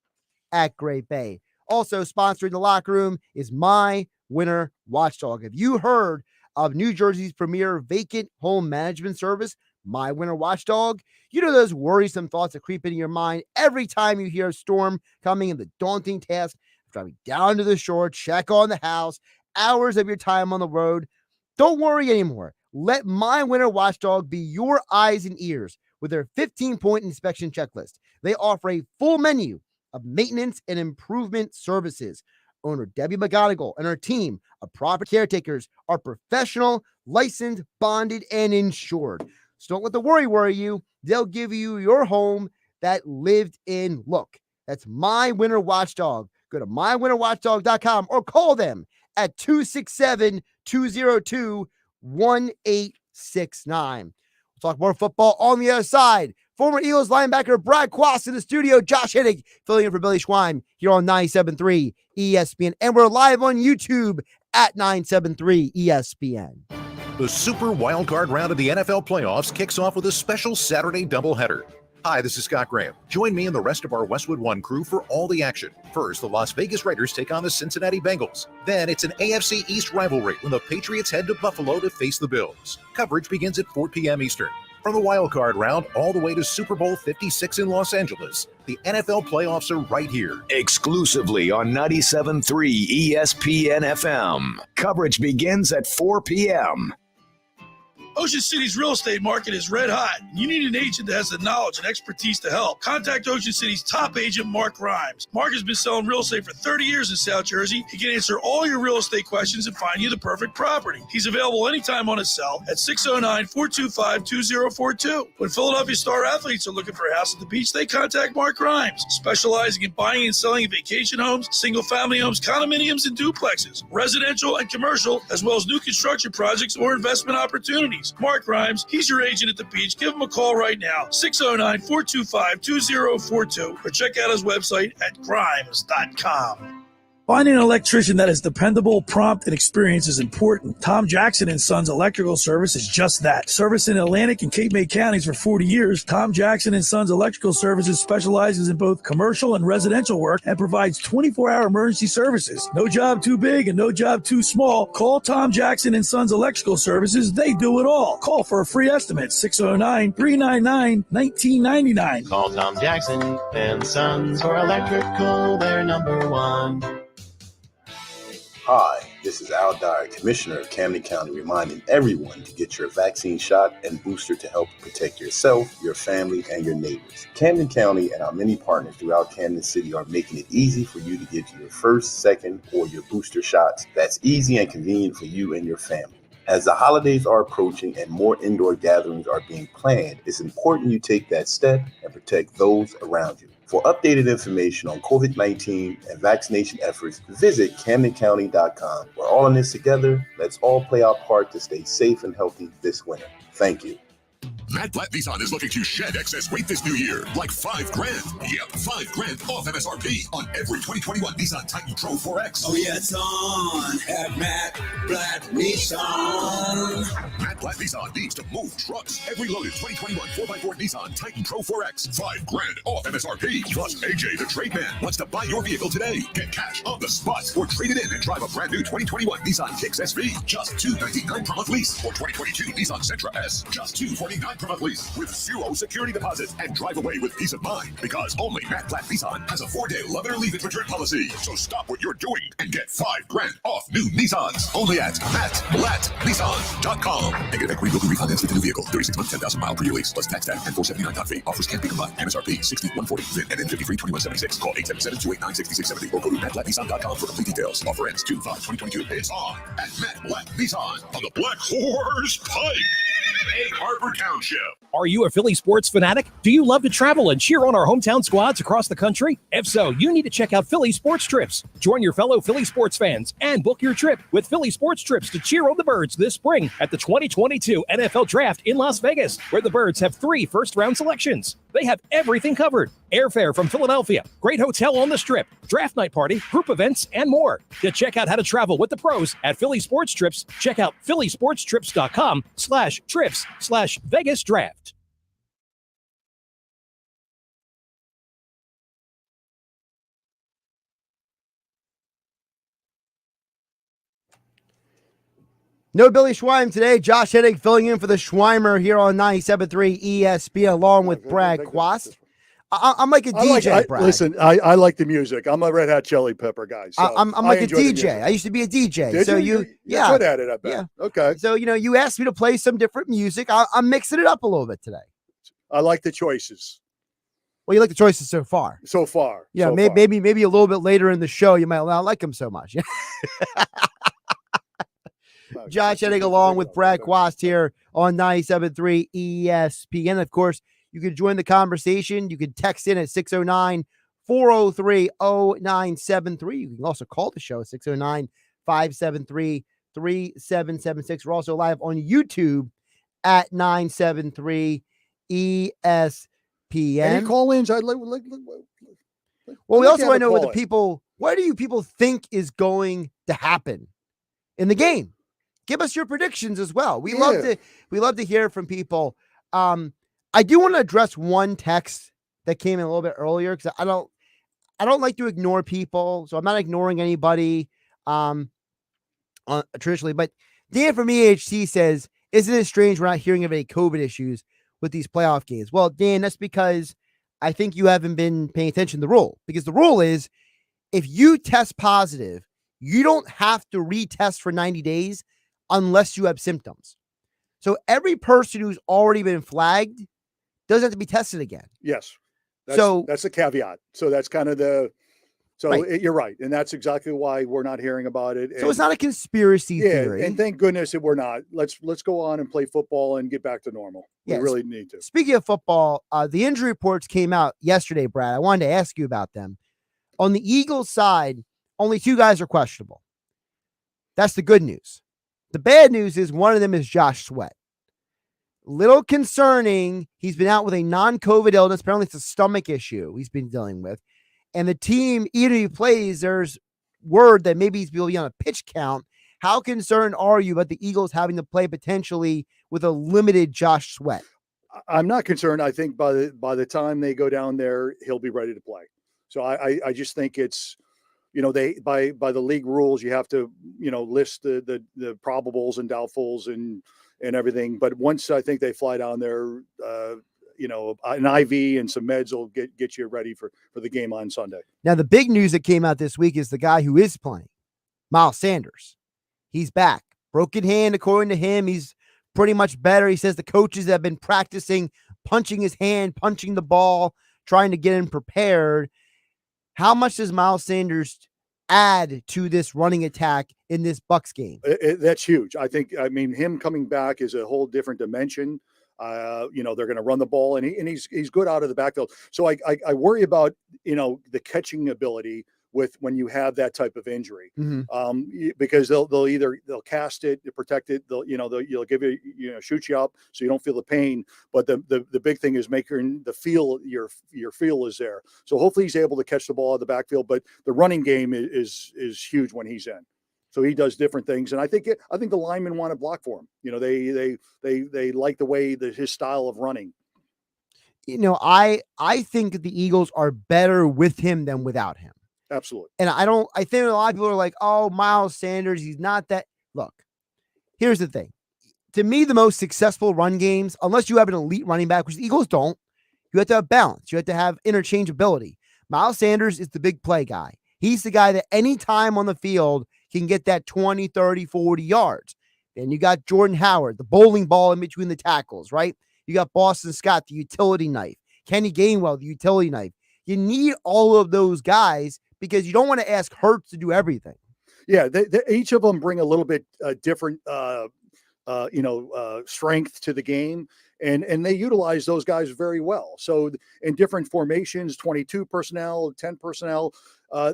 at Great Bay. Also sponsoring the locker room is My Winter Watchdog. Have you heard of New Jersey's premier vacant home management service, My Winter Watchdog? You know those worrisome thoughts that creep into your mind every time you hear a storm coming and the daunting task of driving down to the shore, check on the house, hours of your time on the road. Don't worry anymore. Let My Winter Watchdog be your eyes and ears with their 15-point inspection checklist. They offer a full menu of maintenance and improvement services. Owner Debbie McGonigal and her team of property caretakers are professional, licensed, bonded, and insured. So don't let the worry you. They'll give you your home that lived in look. That's My Winter Watchdog. Go to mywinterwatchdog.com or call them at 267-202-1869. We'll talk more football on the other side. Former Eagles linebacker Brad Quast in the studio. Josh Hennig filling in for Billy Schweim here on 97.3 ESPN. And we're live on YouTube at 97.3 ESPN. The Super Wildcard round of the NFL playoffs kicks off with a special Saturday doubleheader. Hi, this is Scott Graham. Join me and the rest of our Westwood One crew for all the action. First, the Las Vegas Raiders take on the Cincinnati Bengals. Then it's an AFC East rivalry when the Patriots head to Buffalo to face the Bills. Coverage begins at 4 p.m. Eastern. From the Wildcard round all the way to Super Bowl 56 in Los Angeles, the NFL playoffs are right here. Exclusively on 97.3 ESPN FM. Coverage begins at 4 p.m. Ocean City's real estate market is red hot. You need an agent that has the knowledge and expertise to help. Contact Ocean City's top agent, Mark Grimes. Mark has been selling real estate for 30 years in South Jersey. He can answer all your real estate questions and find you the perfect property. He's available anytime on his cell at 609-425-2042. When Philadelphia Star athletes are looking for a house at the beach, they contact Mark Grimes, specializing in buying and selling vacation homes, single-family homes, condominiums, and duplexes, residential and commercial, as well as new construction projects or investment opportunities. Mark Grimes, he's your agent at the beach. Give him a call right now, 609-425-2042, or check out his website at grimes.com. Finding an electrician that is dependable, prompt, and experienced is important. Tom Jackson & Sons Electrical Service is just that. Service in Atlantic and Cape May counties for 40 years, Tom Jackson & Sons Electrical Services specializes in both commercial and residential work and provides 24-hour emergency services. No job too big and no job too small. Call Tom Jackson & Sons Electrical Services. They do it all. Call for a free estimate, 609-399-1999. Call Tom Jackson & Sons for electrical, they're number one. Hi, this is Al Dyer, Commissioner of Camden County, reminding everyone to get your vaccine shot and booster to help protect yourself, your family, and your neighbors. Camden County and our many partners throughout Camden City are making it easy for you to get your first, second, or your booster shots. That's easy and convenient for you and your family. As the holidays are approaching and more indoor gatherings are being planned, it's important you take that step and protect those around you. For updated information on COVID-19 and vaccination efforts, visit CamdenCounty.com. We're all in this together. Let's all play our part to stay safe and healthy this winter. Thank you. Matt Blatt Nissan is looking to shed excess weight this new year, like $5,000. Yep, $5,000 off MSRP on every 2021 Nissan Titan Pro 4X. Oh yeah, it's on at Matt Blatt Nissan. Matt Blatt Nissan needs to move trucks. Every loaded 2021 4x4 Nissan Titan Pro 4X, $5,000 off MSRP. Plus, AJ the Trade Man wants to buy your vehicle today. Get cash on the spot or trade it in and drive a brand new 2021 Nissan Kicks SV. Just $299 per month lease. Or 2022 Nissan Sentra S. Just $249 per month lease with 0 security deposit and drive away with peace of mind, because only Matt Blatt Nissan has a 4-day love it or leave it return policy. So stop what you're doing and get $5,000 off new Nissans only at MattBlattNissan.com. Negative equity will be refinanced with the new vehicle. 36 months, 10,000 mile per year lease plus tax tag and $479 fee. Offers can't be combined. MSRP $60,140. VIN and N532176. Call 877-289-6670 or go to MattBlattNissan.com for complete details. Offer ends 2/5/2022. It's on at Matt Blatt Nissan on the Black Horse Pike, Egg Harbor Township. Are you a Philly sports fanatic? Do you love to travel and cheer on our hometown squads across the country? If so, you need to check out Philly Sports Trips. Join your fellow Philly sports fans and book your trip with Philly Sports Trips to cheer on the Birds this spring at the 2022 NFL Draft in Las Vegas, where the Birds have 3 first-round selections. They have everything covered. Airfare from Philadelphia, great hotel on the Strip, draft night party, group events, and more. To check out how to travel with the pros at Philly Sports Trips, check out phillysportstrips.com/trips/Vegas Draft. No Billy Schweim today. Josh Hennig filling in for the Schweimer here on 97.3 ESPN along with Brad Quast. I'm like a DJ, Brad. Listen, I like the music. I'm a Red Hot Chili Pepper guy. So I'm like a DJ. I used to be a DJ. Did so you're yeah, good at it, I bet. Yeah. Okay. So, you asked me to play some different music. I'm mixing it up a little bit today. I like the choices. Well, you like the choices so far. So far. Yeah, so maybe a little bit later in the show, you might not like them so much. Josh Hennig along with Brad Quast here on 97.3 ESPN. Of course, you can join the conversation. You can text in at 609-403-0973. You can also call the show at 609-573-3776. We're also live on YouTube at 973 ESPN. Any call-ins? I'd like. Well, we also want to know what do you people think is going to happen in the game? Give us your predictions as well. We love to hear from people. I do want to address one text that came in a little bit earlier because I don't like to ignore people, so I'm not ignoring anybody traditionally. But Dan from EHC says, "Isn't it strange we're not hearing of any COVID issues with these playoff games?" Well, Dan, that's because I think you haven't been paying attention to the rule. Because the rule is, if you test positive, you don't have to retest for 90 days unless you have symptoms. So every person who's already been flagged doesn't have to be tested again. Yes. That's a caveat. So that's kind of you're right. And that's exactly why we're not hearing about it. So it's not a conspiracy theory. And thank goodness that we're not. Let's go on and play football and get back to normal. Yes. We really need to. Speaking of football, the injury reports came out yesterday, Brad. I wanted to ask you about them. On the Eagles side, only 2 guys are questionable. That's the good news. The bad news is one of them is Josh Sweat. Little concerning. He's been out with a non-COVID illness. Apparently it's a stomach issue he's been dealing with. And the team, even if he plays, there's word that maybe he's going to be on a pitch count. How concerned are you about the Eagles having to play potentially with a limited Josh Sweat? I'm not concerned. I think by the time they go down there, he'll be ready to play. So I just think it's, they by the league rules, you have to, list the probables and doubtfuls and everything. But once I think they fly down there, an IV and some meds will get you ready for the game on Sunday. Now, the big news that came out this week is the guy who is playing, Miles Sanders. He's back. Broken hand, according to him. He's pretty much better. He says the coaches have been practicing punching his hand, punching the ball, trying to get him prepared. How much does Miles Sanders add to this running attack in this Bucs game? That's huge. I mean, him coming back is a whole different dimension. They're going to run the ball, and he's good out of the backfield. So I worry about the catching ability with when you have that type of injury, because they'll cast it to protect it. You'll give you shoot you up so you don't feel the pain. But the big thing is making the feel your feel is there. So hopefully he's able to catch the ball out of the backfield. But the running game is huge when he's in. So he does different things, and I think the linemen want to block for him. They like the way his style of running. I think the Eagles are better with him than without him. Absolutely. And I think a lot of people are like, oh, Miles Sanders, he's not that. Look, here's the thing. To me, the most successful run games, unless you have an elite running back, which the Eagles don't, you have to have balance. You have to have interchangeability. Miles Sanders is the big play guy. He's the guy that any time on the field can get that 20, 30, 40 yards. Then you got Jordan Howard, the bowling ball in between the tackles, right? You got Boston Scott, the utility knife. Kenny Gainwell, the utility knife. You need all of those guys because you don't want to ask Hurts to do everything. Yeah, each of them bring a little bit different, strength to the game. And they utilize those guys very well. So in different formations, 22 personnel, 10 personnel,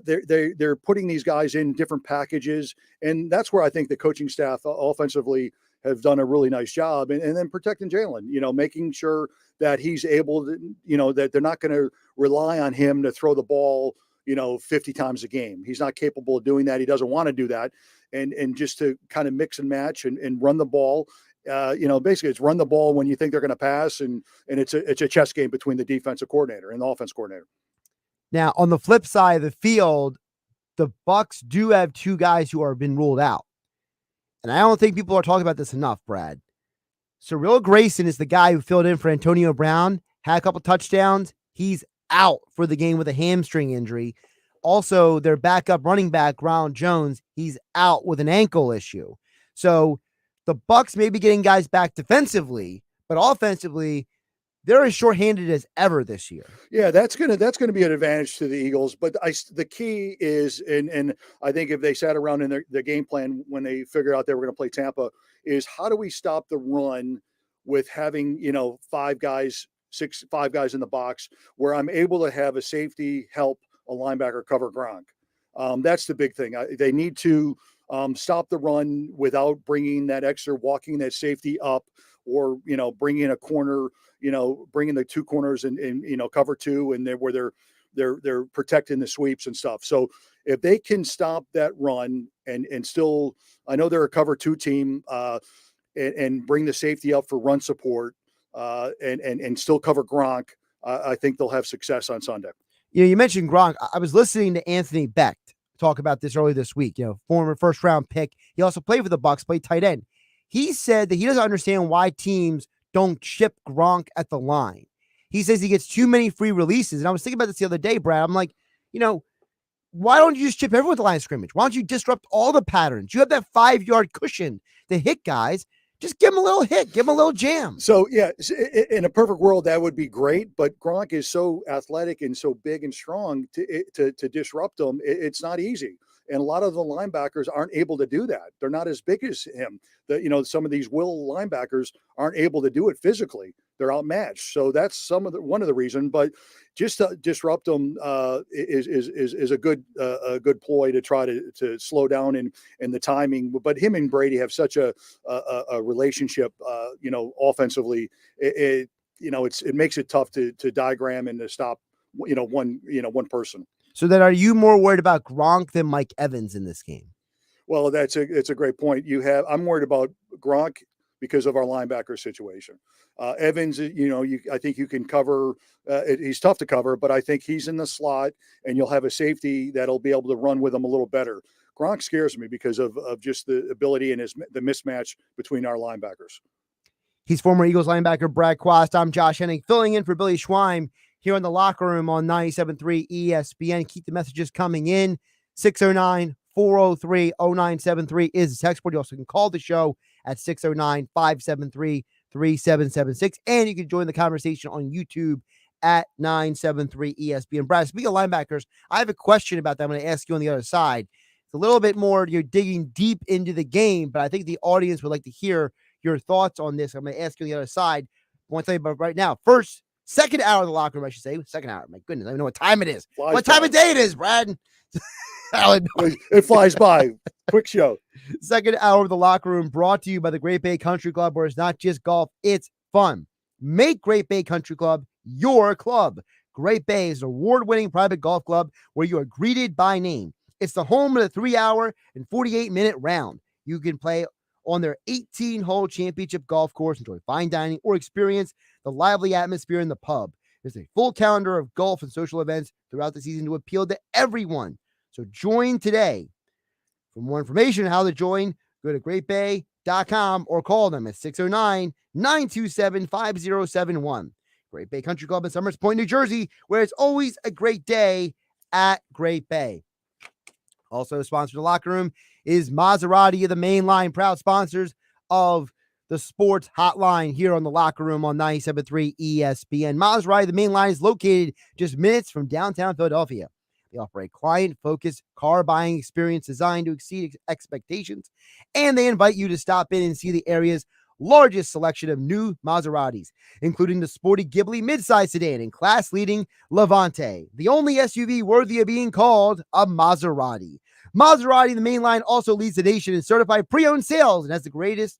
they're putting these guys in different packages. And that's where I think the coaching staff offensively have done a really nice job. And then protecting Jalen, making sure that he's able to, that they're not going to rely on him to throw the ball, 50 times a game. He's not capable of doing that. He doesn't want to do that. And just to kind of mix and match and run the ball. Basically it's run the ball when you think they're going to pass, and it's a chess game between the defensive coordinator and the offense coordinator. Now, on the flip side of the field, the Bucs do have two guys who have been ruled out. And I don't think people are talking about this enough, Brad. Cyril Grayson is the guy who filled in for Antonio Brown, had a couple touchdowns. He's out for the game with a hamstring injury. Also, their backup running back, Ronald Jones, he's out with an ankle issue. So the Bucs may be getting guys back defensively, but offensively, they're as shorthanded as ever this year. Yeah, that's gonna be an advantage to the Eagles. But the key is, and I think if they sat around in their game plan when they figured out they were going to play Tampa, is how do we stop the run with having 5 guys in the box, where I'm able to have a safety help a linebacker cover Gronk. That's the big thing. They need to stop the run without bringing that extra, walking that safety up, or bringing a corner, bringing the 2 corners and cover 2, and they're protecting the sweeps and stuff. So if they can stop that run and still, I know they're a cover 2 team, and bring the safety up for run support, and still cover Gronk, I think they'll have success on Sunday. You mentioned Gronk. I was listening to Anthony Beck talk about this earlier this week, former first-round pick. He also played for the Bucs, played tight end. He said that he doesn't understand why teams don't ship Gronk at the line. He says he gets too many free releases. And I was thinking about this the other day, Brad. I'm like, why don't you just chip everyone at the line of scrimmage? Why don't you disrupt all the patterns? You have that 5-yard cushion to hit guys. Just give him a little hit, give him a little jam. So, yeah, in a perfect world, that would be great. But Gronk is so athletic and so big and strong to disrupt him. It's not easy. And a lot of the linebackers aren't able to do that. They're not as big as him. Some of these will linebackers aren't able to do it physically. They're outmatched. So that's one of the reasons. But just to disrupt them is a good ploy to try to slow down in the timing. But him and Brady have such a relationship, offensively. It makes it tough to diagram and to stop, one person. So then, are you more worried about Gronk than Mike Evans in this game? Well, it's a great point. I'm worried about Gronk because of our linebacker situation. Evans, I think you can cover. He's tough to cover, but I think he's in the slot, and you'll have a safety that'll be able to run with him a little better. Gronk scares me because of just the ability and the mismatch between our linebackers. He's former Eagles linebacker Brad Quast. I'm Josh Hennig, filling in for Billy Schweim here in the locker room on 97.3 ESPN. Keep the messages coming in. 609-403-0973 is the text board. You also can call the show at 609-573-3776. And you can join the conversation on YouTube at 973 ESPN. Brad, speaking of linebackers, I have a question about that I'm going to ask you on the other side. It's a little bit more, you're digging deep into the game, but I think the audience would like to hear your thoughts on this. I'm going to ask you on the other side. I want to tell you about right now. Second hour of the locker room, I should say. Second hour. My goodness, I don't know what time it is. What time of day it is, Brad? It flies by. Quick show. Second hour of the locker room brought to you by the Great Bay Country Club, where it's not just golf, it's fun. Make Great Bay Country Club your club. Great Bay is an award-winning private golf club where you are greeted by name. It's the home of the 3-hour and 48-minute round. You can play on their 18-hole championship golf course, enjoy fine dining, or experience the lively atmosphere in the pub. There's a full calendar of golf and social events throughout the season to appeal to everyone. So join today. For more information on how to join, go to greatbay.com or call them at 609-927-5071. Great Bay Country Club in Summers Point, New Jersey, where it's always a great day at Great Bay. Also sponsored the locker room is Maserati of the Main Line, proud sponsors of the sports hotline here on the locker room on 97.3 ESPN. Maserati, the Main Line, is located just minutes from downtown Philadelphia. They offer a client-focused car buying experience designed to exceed expectations, and they invite you to stop in and see the area's largest selection of new Maseratis, including the sporty Ghibli midsize sedan and class-leading Levante, the only SUV worthy of being called a Maserati. Maserati, the main line, also leads the nation in certified pre-owned sales and has the greatest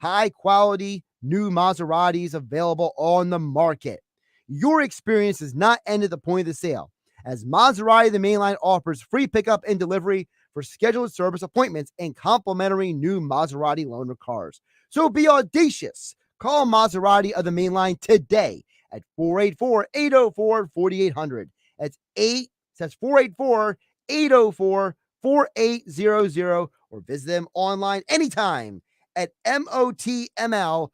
high-quality new Maseratis available on the market. Your experience does not end at the point of the sale, as Maserati, the mainline, offers free pickup and delivery for scheduled service appointments and complimentary new Maserati loaner cars. So be audacious. Call Maserati of the mainline today at 484-804-4800. That's 484-804-4800, or visit them online anytime at motml.com.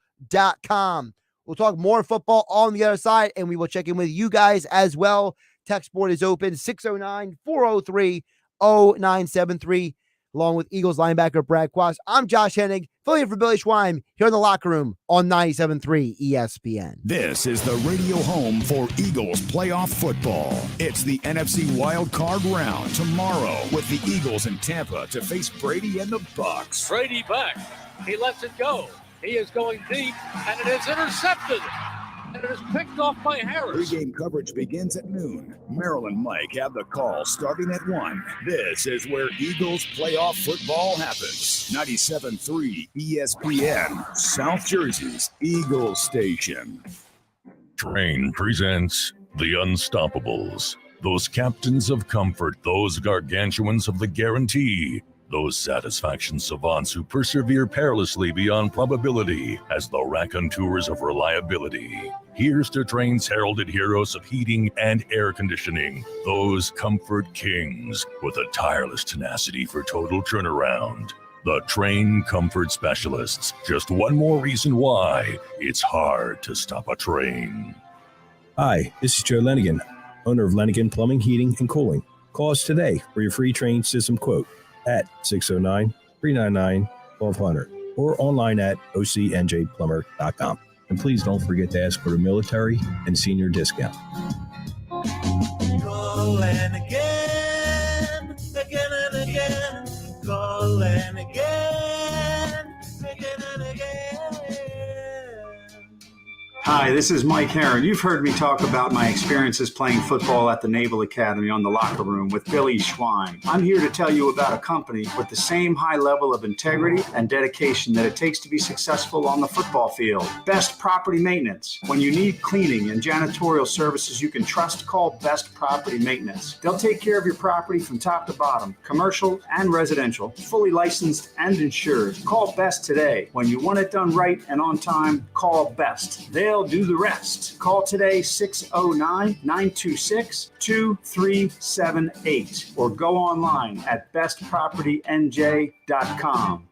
We'll talk more football on the other side, and we will check in with you guys as well. Text board is open, 609-403-0973, along with Eagles linebacker Brad Quast. I'm Josh Hennig, filling in for Billy Schweim here in the locker room on 97.3 ESPN. This is the radio home for Eagles playoff football. It's the NFC Wild Card round tomorrow with the Eagles in Tampa to face Brady and the Bucs. Brady back. He lets it go. He is going deep, and it is intercepted. And it is picked off by Harris. Pre-game coverage begins at noon. Merrill and Mike have the call starting at 1. This is where Eagles playoff football happens. 97.3 ESPN, South Jersey's Eagles station. Train presents The Unstoppables. Those captains of comfort, those gargantuans of the guarantee. Those satisfaction savants who persevere perilously beyond probability as the raconteurs of reliability. Here's to Train's heralded heroes of heating and air conditioning. Those comfort kings with a tireless tenacity for total turnaround. The Train Comfort Specialists. Just one more reason why it's hard to stop a train. Hi, this is Joe Lenigan, owner of Lenigan Plumbing, Heating, and Cooling. Call us today for your free Train system quote at 609-399-1200 or online at ocnjplumber.com. And please don't forget to ask for a military and senior discount. Call and again, again and again. Call and again, again and again. Hi, this is Mike Herron. You've heard me talk about my experiences playing football at the Naval Academy on the locker room with Billy Schweim. I'm here to tell you about a company with the same high level of integrity and dedication that it takes to be successful on the football field. Best Property Maintenance. When you need cleaning and janitorial services you can trust, call Best Property Maintenance. They'll take care of your property from top to bottom, commercial and residential, fully licensed and insured. Call Best today. When you want it done right and on time, call Best. They'll do the rest. Call today 609-926-2378 or go online at bestpropertynj.com.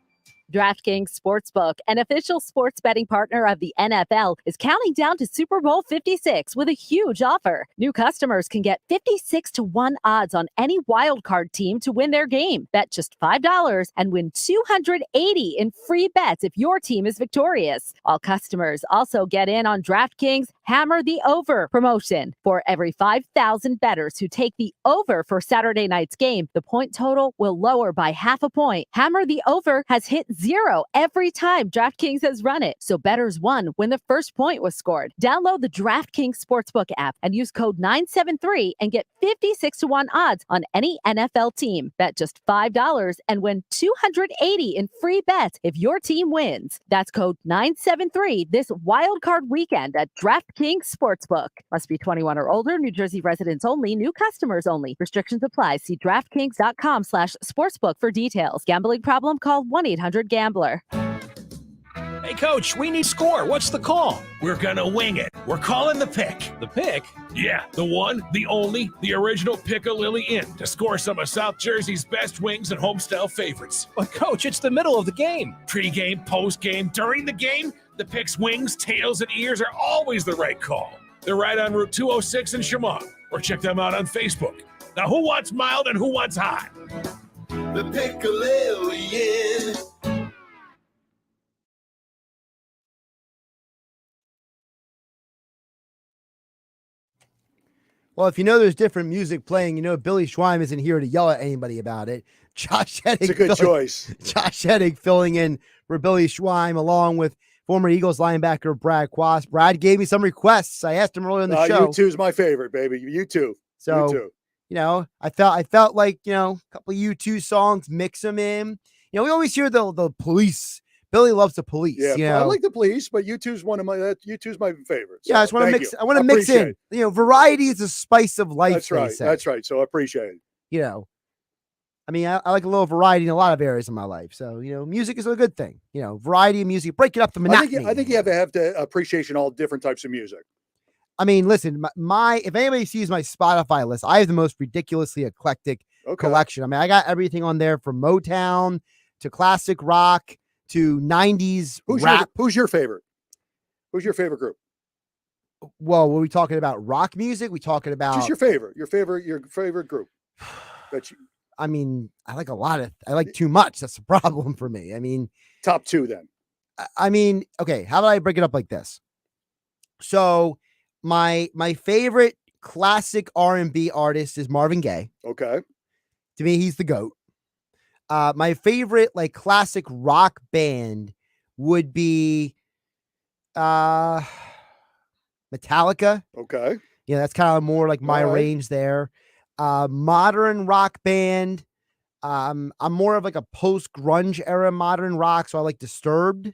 DraftKings Sportsbook, an official sports betting partner of the NFL, is counting down to Super Bowl 56 with a huge offer. New customers can get 56-1 odds on any wildcard team to win their game. Bet just $5 and win $280 in free bets if your team is victorious. All customers also get in on DraftKings Hammer the Over promotion. For every 5,000 bettors who take the over for Saturday night's game, the point total will lower by half a point. Hammer the Over has hit 0 every time DraftKings has run it, so bettors won when the first point was scored. Download the DraftKings Sportsbook app and use code 973 and get 56-1 odds on any NFL team. Bet just $5 and win $280 in free bets if your team wins. That's code 973 this wild card weekend at DraftKings Sportsbook. Must be 21 or older, New Jersey residents only, new customers only. Restrictions apply. See DraftKings.com/sportsbook for details. Gambling problem? Call 1-800-GAMBLER. Hey, Coach, we need score. What's the call? We're going to wing it. We're calling the pick. The pick? Yeah, the one, the only, the original Piccalilli Inn to score some of South Jersey's best wings and homestyle favorites. But, Coach, it's the middle of the game. Pre-game, post-game, during the game, the pick's wings, tails, and ears are always the right call. They're right on Route 206 in Chemung, or check them out on Facebook. Now, who wants mild and who wants hot? The Piccalilli Inn. Well, if you know there's different music playing, you know Billy Schweim isn't here to yell at anybody about it. Josh Hennig. It's a good choice. Josh Hennig filling in for Billy Schweim, along with former Eagles linebacker Brad Quast. Brad gave me some requests. I asked him earlier in the show. U2's my favorite, baby. U2. So, U2. I felt like, a couple of U2 songs, mix them in. We always hear the Police. Billy loves the Police. Yeah, I like the Police, but U2's U2's my favorite. So yeah, I just want to mix. I want to mix in. Variety is the spice of life. That's right. That's right. So I appreciate it. I like a little variety in a lot of areas of my life. So, music is a good thing. Variety of music, break it up the monotony. I think you have to have the appreciation all different types of music. Listen, if anybody sees my Spotify list, I have the most ridiculously eclectic collection. I got everything on there from Motown to classic rock to 90s rap. Who's your favorite? Who's your favorite group? Well, were we talking about rock music? We talking about just your favorite group that you. I like a lot of. I like too much. That's the problem for me. Top two then. Okay. How about I break it up like this? So, my favorite classic R&B artist is Marvin Gaye. Okay. To me, he's the GOAT. My favorite classic rock band would be Metallica. Okay. That's kind of more like my range there. Modern rock band. I'm more of a post grunge era modern rock, so I like Disturbed.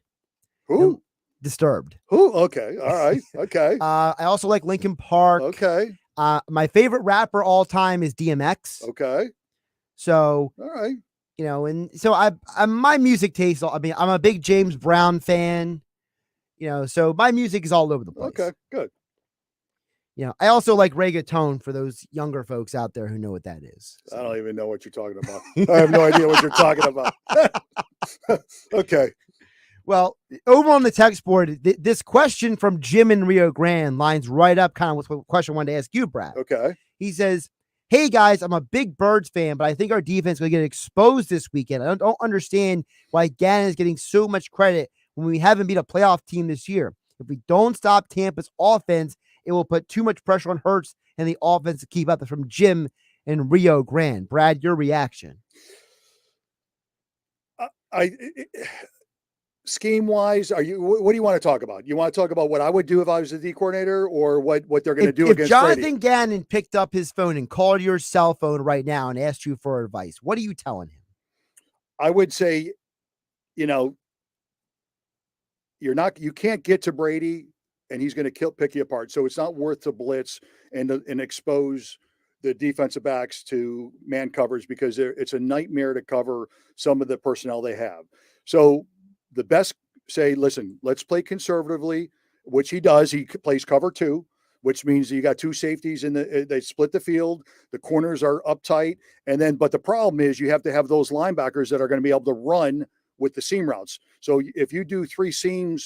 Who? Disturbed. Who? Okay. All right. Okay. I also like Linkin Park. Okay. My favorite rapper all time is DMX. Okay. So. All right. And so I my music taste. I'm a big James Brown fan. So my music is all over the place. Okay. Good. I also like reggaeton for those younger folks out there who know what that is. So. I don't even know what you're talking about. I have no idea what you're talking about. Okay. Well, over on the text board, this question from Jim in Rio Grande lines right up kind of with what question I wanted to ask you, Brad. Okay. He says, hey guys, I'm a big Birds fan, but I think our defense will get exposed this weekend. I don't understand why Gannon is getting so much credit when we haven't beat a playoff team this year. If we don't stop Tampa's offense, it will put too much pressure on Hurts and the offense to keep up. From Jim in Rio Grande. Brad, your reaction? Scheme-wise, what do you want to talk about? You want to talk about what I would do if I was the D coordinator, or what they're going to do against Jonathan Brady? Gannon picked up his phone and called your cell phone right now and asked you for advice, what are you telling him? I would say, you can't get to Brady and he's going to pick you apart. So it's not worth the blitz and expose the defensive backs to man coverage, because it's a nightmare to cover some of the personnel they have. So the best say, listen, let's play conservatively, which he does. He plays cover 2, which means you got 2 safeties they split the field. The corners are uptight. But the problem is you have to have those linebackers that are going to be able to run with the seam routes. So if you do 3 seam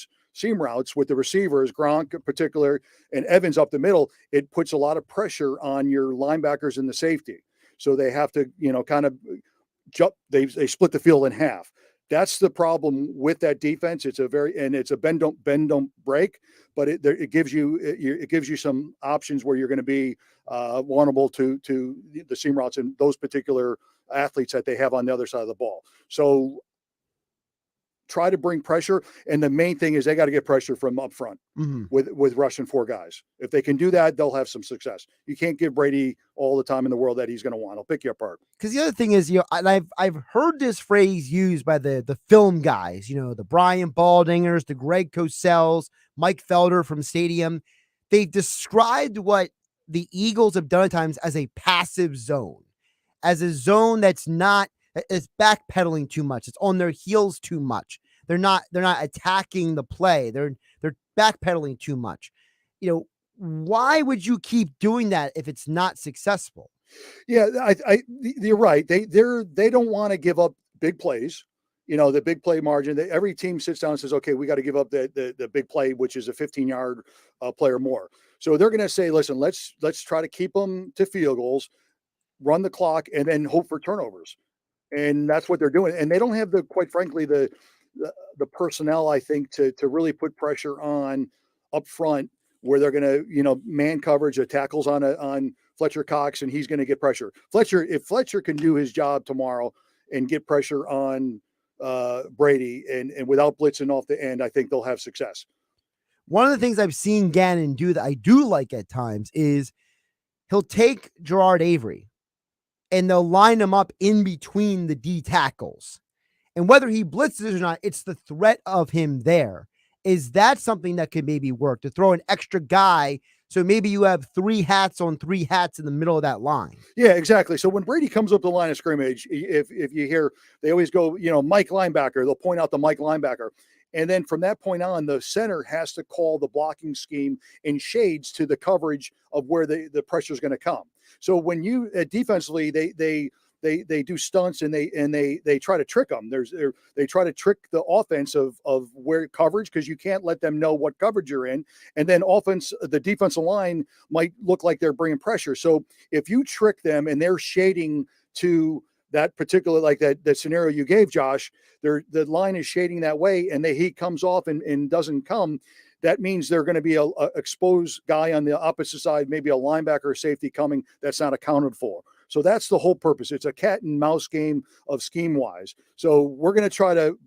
routes with the receivers, Gronk in particular, and Evans up the middle, it puts a lot of pressure on your linebackers and the safety. So they have to, kind of jump. They split the field in half. That's the problem with that defense. It's a bend don't break, but it gives you some options where you're going to be vulnerable to the seam routes and those particular athletes that they have on the other side of the ball. So try to bring pressure, and the main thing is they got to get pressure from up front with rushing 4 guys. If they can do that, they'll have some success. You can't give Brady all the time in the world that he's going to want. He'll pick you apart. Because the other thing is, I've heard this phrase used by the film guys, the Brian Baldingers, the Greg Cossells, Mike Felder from Stadium. They've described what the Eagles have done at times as a passive zone, as a zone that's not. It's backpedaling too much. It's on their heels too much. They're not attacking the play. They're backpedaling too much. Why would you keep doing that if it's not successful? Yeah, you're right. They don't want to give up big plays. The big play margin. Every team sits down and says, okay, we got to give up the big play, which is a 15-yard play or more. So they're going to say, listen, let's try to keep them to field goals, run the clock, and then hope for turnovers. And that's what they're doing. And they don't have quite frankly, the personnel, I think, to really put pressure on up front where they're going to, man coverage, tackles on Fletcher Cox, and he's going to get pressure. If Fletcher can do his job tomorrow and get pressure on Brady, and without blitzing off the end, I think they'll have success. One of the things I've seen Gannon do that I do like at times is he'll take Gerard Avery and they'll line him up in between the D tackles. And whether he blitzes or not, it's the threat of him there. Is that something that could maybe work, to throw an extra guy? So maybe you have 3 hats on 3 hats in the middle of that line. Yeah, exactly. So when Brady comes up the line of scrimmage, if you hear, they always go, Mike linebacker, they'll point out the Mike linebacker. And then from that point on, the center has to call the blocking scheme in shades to the coverage of where the pressure is going to come. So when you defensively, they do stunts and they try to trick them. They try to trick the offense of where coverage, because you can't let them know what coverage you're in. And then the defensive line might look like they're bringing pressure. So if you trick them and they're shading to that particular, like that scenario you gave, Josh, the line is shading that way, and he comes off and doesn't come. That means they're going to be a exposed guy on the opposite side, maybe a linebacker or safety coming that's not accounted for. So that's the whole purpose. It's a cat and mouse game of scheme wise. So we're going to try to,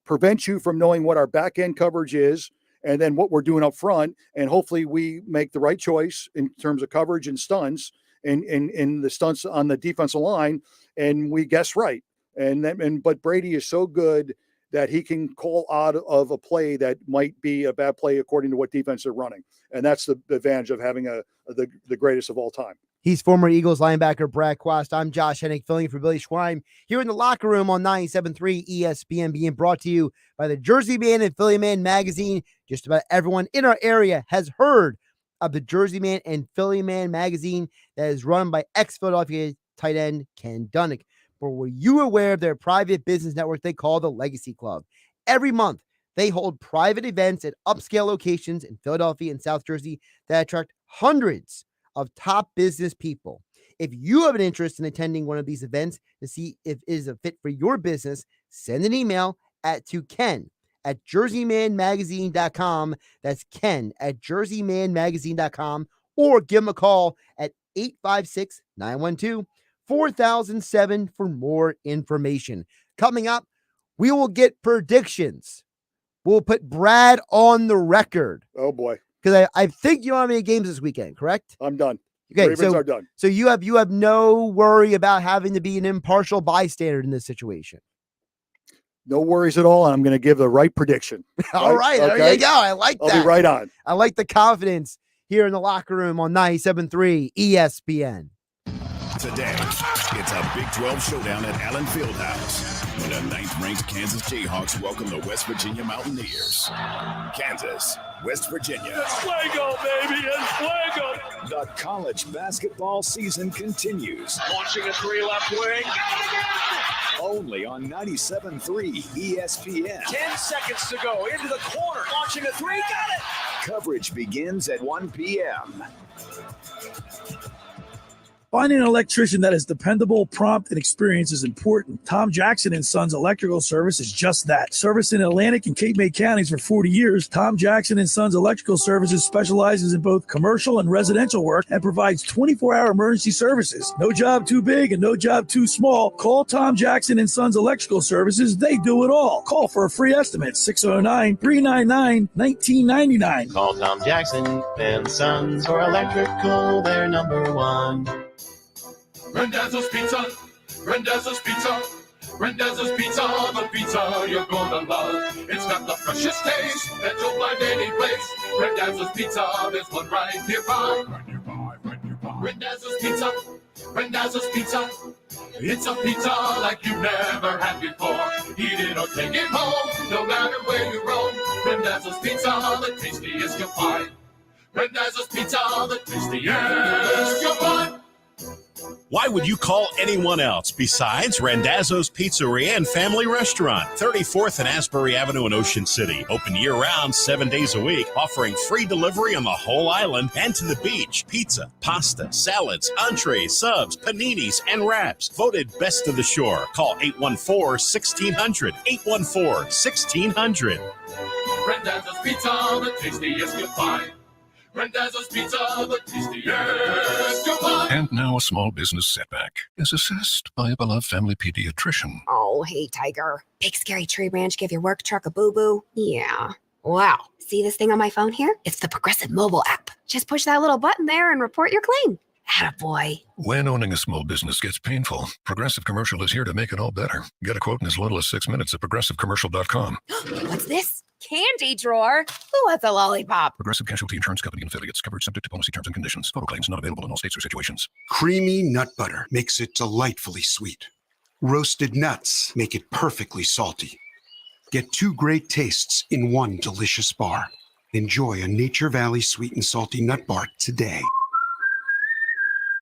prevent you from knowing what our back end coverage is, and then what we're doing up front. And hopefully we make the right choice in terms of coverage and stunts and the stunts on the defensive line. And we guess right. But Brady is so good that he can call out of a play that might be a bad play according to what defense they're running. And that's the advantage of having the greatest of all time. He's former Eagles linebacker Brad Quast. I'm Josh Hennig, filling in for Billy Schweim here in the locker room on 97.3 ESPN, being brought to you by the Jersey Man and Philly Man magazine. Just about everyone in our area has heard of the Jersey Man and Philly Man magazine that is run by ex-Philadelphia tight end Ken Dunnick. But were you aware of their private business network they call the Legacy Club? Every month, they hold private events at upscale locations in Philadelphia and South Jersey that attract hundreds of top business people. If you have an interest in attending one of these events to see if it is a fit for your business, send an email to Ken at jerseymanmagazine.com. That's Ken at jerseymanmagazine.com, or give him a call at 856-912-4007 for more information. Coming up, we will get predictions. We'll put Brad on the record. Oh boy. Because I think you don't have any games this weekend, correct? I'm done. Okay, Ravens are done. So you have no worry about having to be an impartial bystander in this situation. No worries at all. I'm going to give the right prediction. All right, okay? There you go. I like that. I'll be right on. I like the confidence here in the locker room on 97.3 ESPN. Today, it's a Big 12 showdown at Allen Fieldhouse when the 9th-ranked Kansas Jayhawks welcome the West Virginia Mountaineers. Kansas, West Virginia. It's Fuego, baby. It's Fuego. The college basketball season continues. Launching a 3 left wing. Only on 97.3 ESPN. 10 seconds to go. Into the corner. Launching a 3. Got it. Coverage begins at 1 p.m. Finding an electrician that is dependable, prompt, and experienced is important. Tom Jackson & Sons Electrical Service is just that. Serviced in Atlantic and Cape May counties for 40 years, Tom Jackson & Sons Electrical Services specializes in both commercial and residential work and provides 24-hour emergency services. No job too big and no job too small. Call Tom Jackson & Sons Electrical Services. They do it all. Call for a free estimate, 609-399-1999. Call Tom Jackson & Sons for electrical, they're number one. Randazzo's Pizza, Randazzo's Pizza, Randazzo's Pizza, the pizza you're gonna love. It's got the freshest taste that you'll find any place. Randazzo's Pizza, there's one right nearby. Randazzo's Pizza, Randazzo's Pizza. It's a pizza like you've never had before. Eat it or take it home, no matter where you roam. Randazzo's Pizza, the tastiest you'll find. Randazzo's Pizza, the tastiest you'll find. Why would you call anyone else besides Randazzo's Pizzeria and Family Restaurant, 34th and Asbury Avenue in Ocean City. Open year-round, 7 days a week, offering free delivery on the whole island and to the beach. Pizza, pasta, salads, entrees, subs, paninis, and wraps. Voted best of the shore. Call 814-1600. 814-1600. Randazzo's Pizza, the tastiest you'll find. Randazzo's Pizza, the tastiest you'll find. And now a small business setback is assessed by a beloved family pediatrician. Oh, Oh, hey, Tiger. Big scary tree branch give your work truck a boo-boo? Yeah. Wow. See this thing on my phone here? It's the Progressive mobile app. Just push that little button there and report your claim. Attaboy. When owning a small business gets painful, Progressive Commercial is here to make it all better. Get a quote in as little as 6 minutes at progressivecommercial.com. What's this? Candy drawer? Who wants a lollipop? Progressive Casualty Insurance Company and affiliates. Covered subject to policy terms and conditions. Total claims not available in all states or situations. Creamy nut butter makes it delightfully sweet. Roasted nuts make it perfectly salty. Get 2 great tastes in one delicious bar. Enjoy a Nature Valley sweet and salty nut bar today.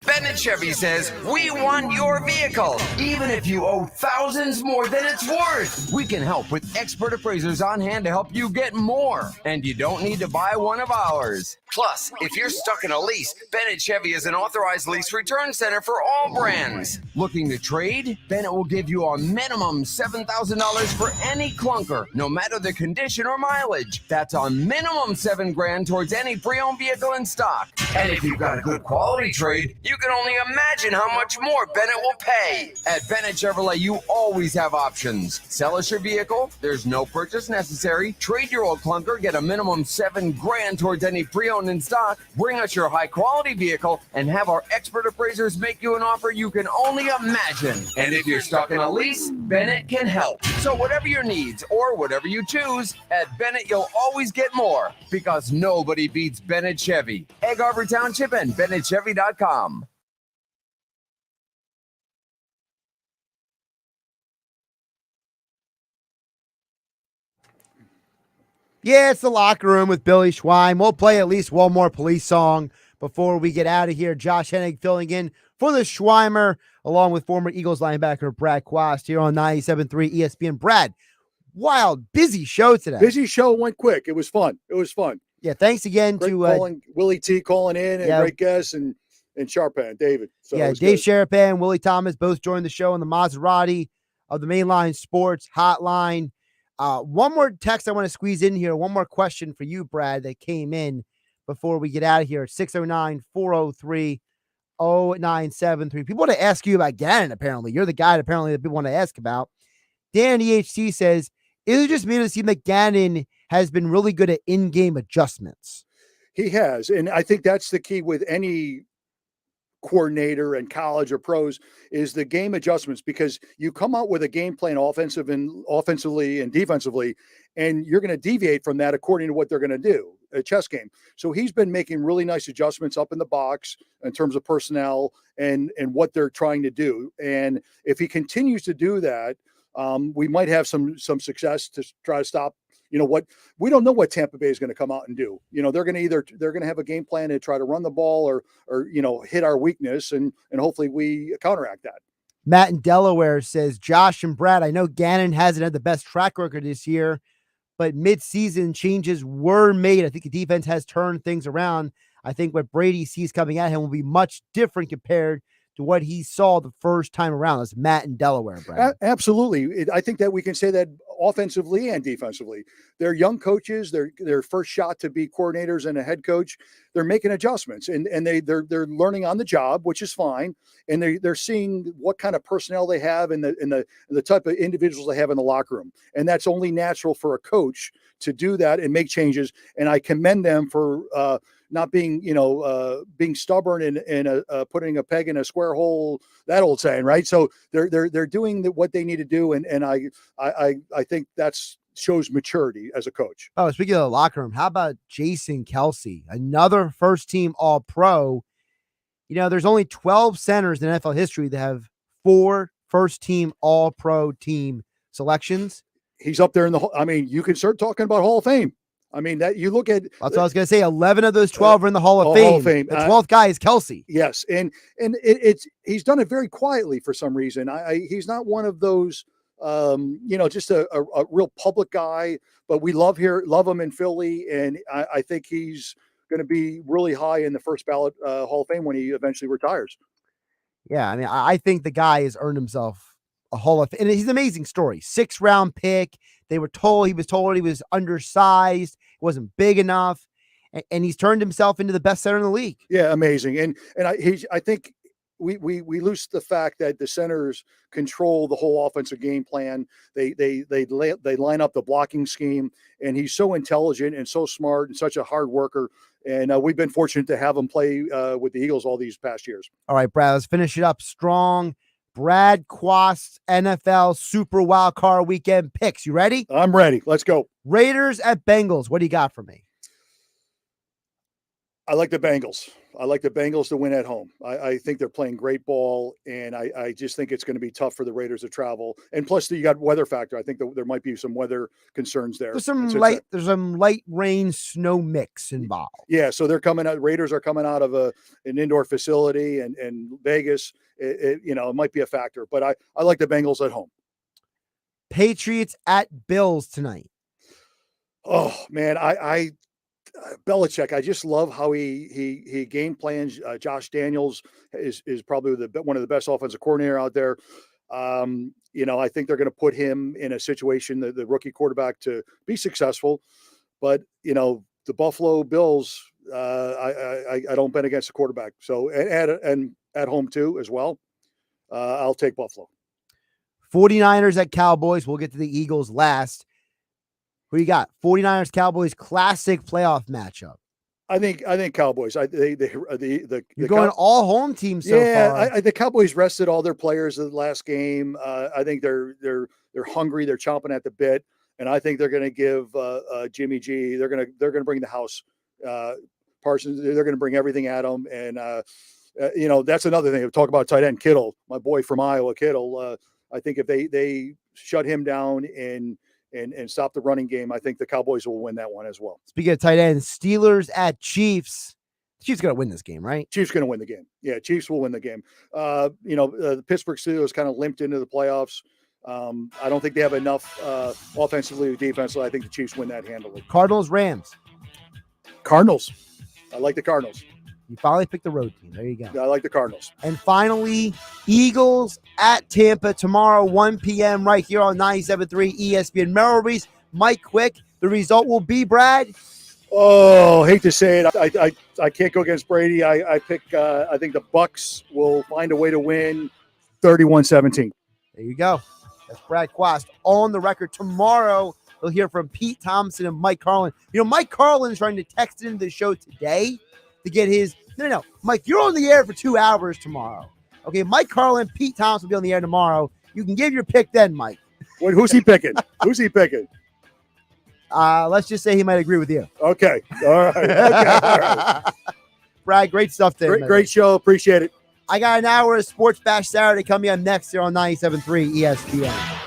Bennett Chevy says, we want your vehicle, even if you owe thousands more than it's worth. We can help with expert appraisers on hand to help you get more, and you don't need to buy one of ours. Plus, if you're stuck in a lease, Bennett Chevy is an authorized lease return center for all brands. Looking to trade? Bennett will give you a minimum $7,000 for any clunker, no matter the condition or mileage. That's a minimum $7,000 towards any pre-owned vehicle in stock. And if you've got a good quality trade, you can only imagine how much more Bennett will pay. At Bennett Chevrolet, you always have options. Sell us your vehicle, there's no purchase necessary. Trade your old clunker, get a minimum $7,000 towards any pre-owned in stock. Bring us your high-quality vehicle and have our expert appraisers make you an offer you can only imagine. And if you're stuck in a lease, Bennett can help. So whatever your needs or whatever you choose, at Bennett you'll always get more, because nobody beats Bennett Chevy. Egg Harbor Township and BennettChevy.com. Yeah, it's the locker room with Billy Schweim. We'll play at least one more police song before we get out of here. Josh Hennig filling in for the Schweimer, along with former Eagles linebacker Brad Quast here on 97.3 ESPN. Brad, wild, busy show today. Busy show, went quick. It was fun. Yeah, thanks again to Willie T calling in, and great guests, and Sharapan, David. So Dave Sharapan, Willie Thomas, both joined the show on the Maserati of the Mainline Sports Hotline. One more text I want to squeeze in here. One more question for you, Brad, that came in before we get out of here. 609-403-0973. People want to ask you about Gannon, apparently. You're the guy apparently that people want to ask about. Dan EHC says, is it just me to see that Gannon has been really good at in-game adjustments? He has, and I think that's the key with any coordinator in college or pros, is the game adjustments, because you come out with a game plan offensively and defensively, and you're going to deviate from that according to what they're going to do, a chess game. So he's been making really nice adjustments up in the box in terms of personnel and what they're trying to do. And if he continues to do that, we might have some success to try to stop. You know what? We don't know what Tampa Bay is going to come out and do. You know, they're going to have a game plan to try to run the ball or hit our weakness, and hopefully we counteract that. Matt in Delaware says, Josh and Brad, I know Gannon hasn't had the best track record this year, but mid-season changes were made. I think the defense has turned things around. I think what Brady sees coming at him will be much different compared to what he saw the first time around. That's Matt in Delaware, Brad. Absolutely. I think that we can say that offensively and defensively. They're young coaches. Their first shot to be coordinators and a head coach. They're making adjustments, and they're learning on the job, which is fine. And they're seeing what kind of personnel they have and the type of individuals they have in the locker room. And that's only natural for a coach to do that and make changes. And I commend them for not being, being stubborn and putting a peg in a square hole, that old saying, right? So they're doing what they need to do. And I think that's shows maturity as a coach. Oh, speaking of the locker room, how about Jason Kelce, another first team All-Pro? There's only 12 centers in NFL history that have 4 first team All-Pro team selections. He's up there you can start talking about Hall of Fame. That you look at. That's what I was going to say. 11 of those 12 are in the Hall of Fame. Hall of Fame. The 12th guy is Kelce. Yes, and he's done it very quietly for some reason. He's not one of those, just a real public guy. But we love him in Philly, and I think he's going to be really high in the first ballot Hall of Fame when he eventually retires. Yeah, I think the guy has earned himself a Hall of Fame, and he's an amazing story. 6th round pick. He was told he was undersized, wasn't big enough, and he's turned himself into the best center in the league. Yeah, amazing. And I think we lose the fact that the centers control the whole offensive game plan. They line up the blocking scheme, and he's so intelligent and so smart and such a hard worker. And we've been fortunate to have him play with the Eagles all these past years. All right, Brad, let's finish it up strong. Brad Quast, NFL Super Wild Card Weekend picks. You ready? I'm ready. Let's go. Raiders at Bengals. What do you got for me? I like the Bengals. I like the Bengals to win at home. I think they're playing great ball, and I just think it's going to be tough for the Raiders to travel. And plus, you got weather factor. I think there might be some weather concerns there. There's some light rain, snow mix involved. Yeah, so they're coming out. Raiders are coming out of an indoor facility, and Vegas. It might be a factor, but I like the Bengals at home. Patriots at Bills tonight. Oh man, Belichick, I just love how he game plans. Josh Daniels is probably one of the best offensive coordinator out there. I think they're going to put him in a situation, the rookie quarterback, to be successful. But the Buffalo Bills, I don't bet against the quarterback. So and at home too as well. I'll take Buffalo. 49ers at Cowboys. We'll get to the Eagles last. Who you got? 49ers, Cowboys, classic playoff matchup. I think Cowboys. You're going all home teams so far. Yeah, the Cowboys rested all their players in the last game. I think they're hungry. They're chomping at the bit, and I think they're going to give Jimmy G. They're going to bring the house. Parsons. They're going to bring everything at them, and that's another thing. Talk about tight end Kittle, my boy from Iowa, Kittle. I think if they shut him down and stop the running game, I think the Cowboys will win that one as well. Speaking of tight ends, Steelers at Chiefs. Chiefs going to win this game, right? Chiefs going to win the game. Yeah, Chiefs will win the game. The Pittsburgh Steelers kind of limped into the playoffs. I don't think they have enough offensively or defensively. I think the Chiefs win that handily. Cardinals, Rams. Cardinals. I like the Cardinals. You finally picked the road team. There you go. Yeah, I like the Cardinals. And finally, Eagles at Tampa tomorrow, 1 p.m. right here on 97.3 ESPN. Merrill Reese, Mike Quick. The result will be, Brad? Oh, hate to say it. I can't go against Brady. I think the Bucs will find a way to win 31-17. There you go. That's Brad Quast on the record. Tomorrow, we'll hear from Pete Thompson and Mike Carlin. Mike Carlin's trying to text into the show today to get his – No, Mike, you're on the air for 2 hours tomorrow. Okay, Mike Carlin, Pete Thompson will be on the air tomorrow. You can give your pick then, Mike. Wait, who's he picking? Who's he picking? Let's just say he might agree with you. Okay. All right. Okay. All right. Brad, great stuff today. Great show. Appreciate it. I got an hour of Sports Bash Saturday coming up next here on 97.3 ESPN.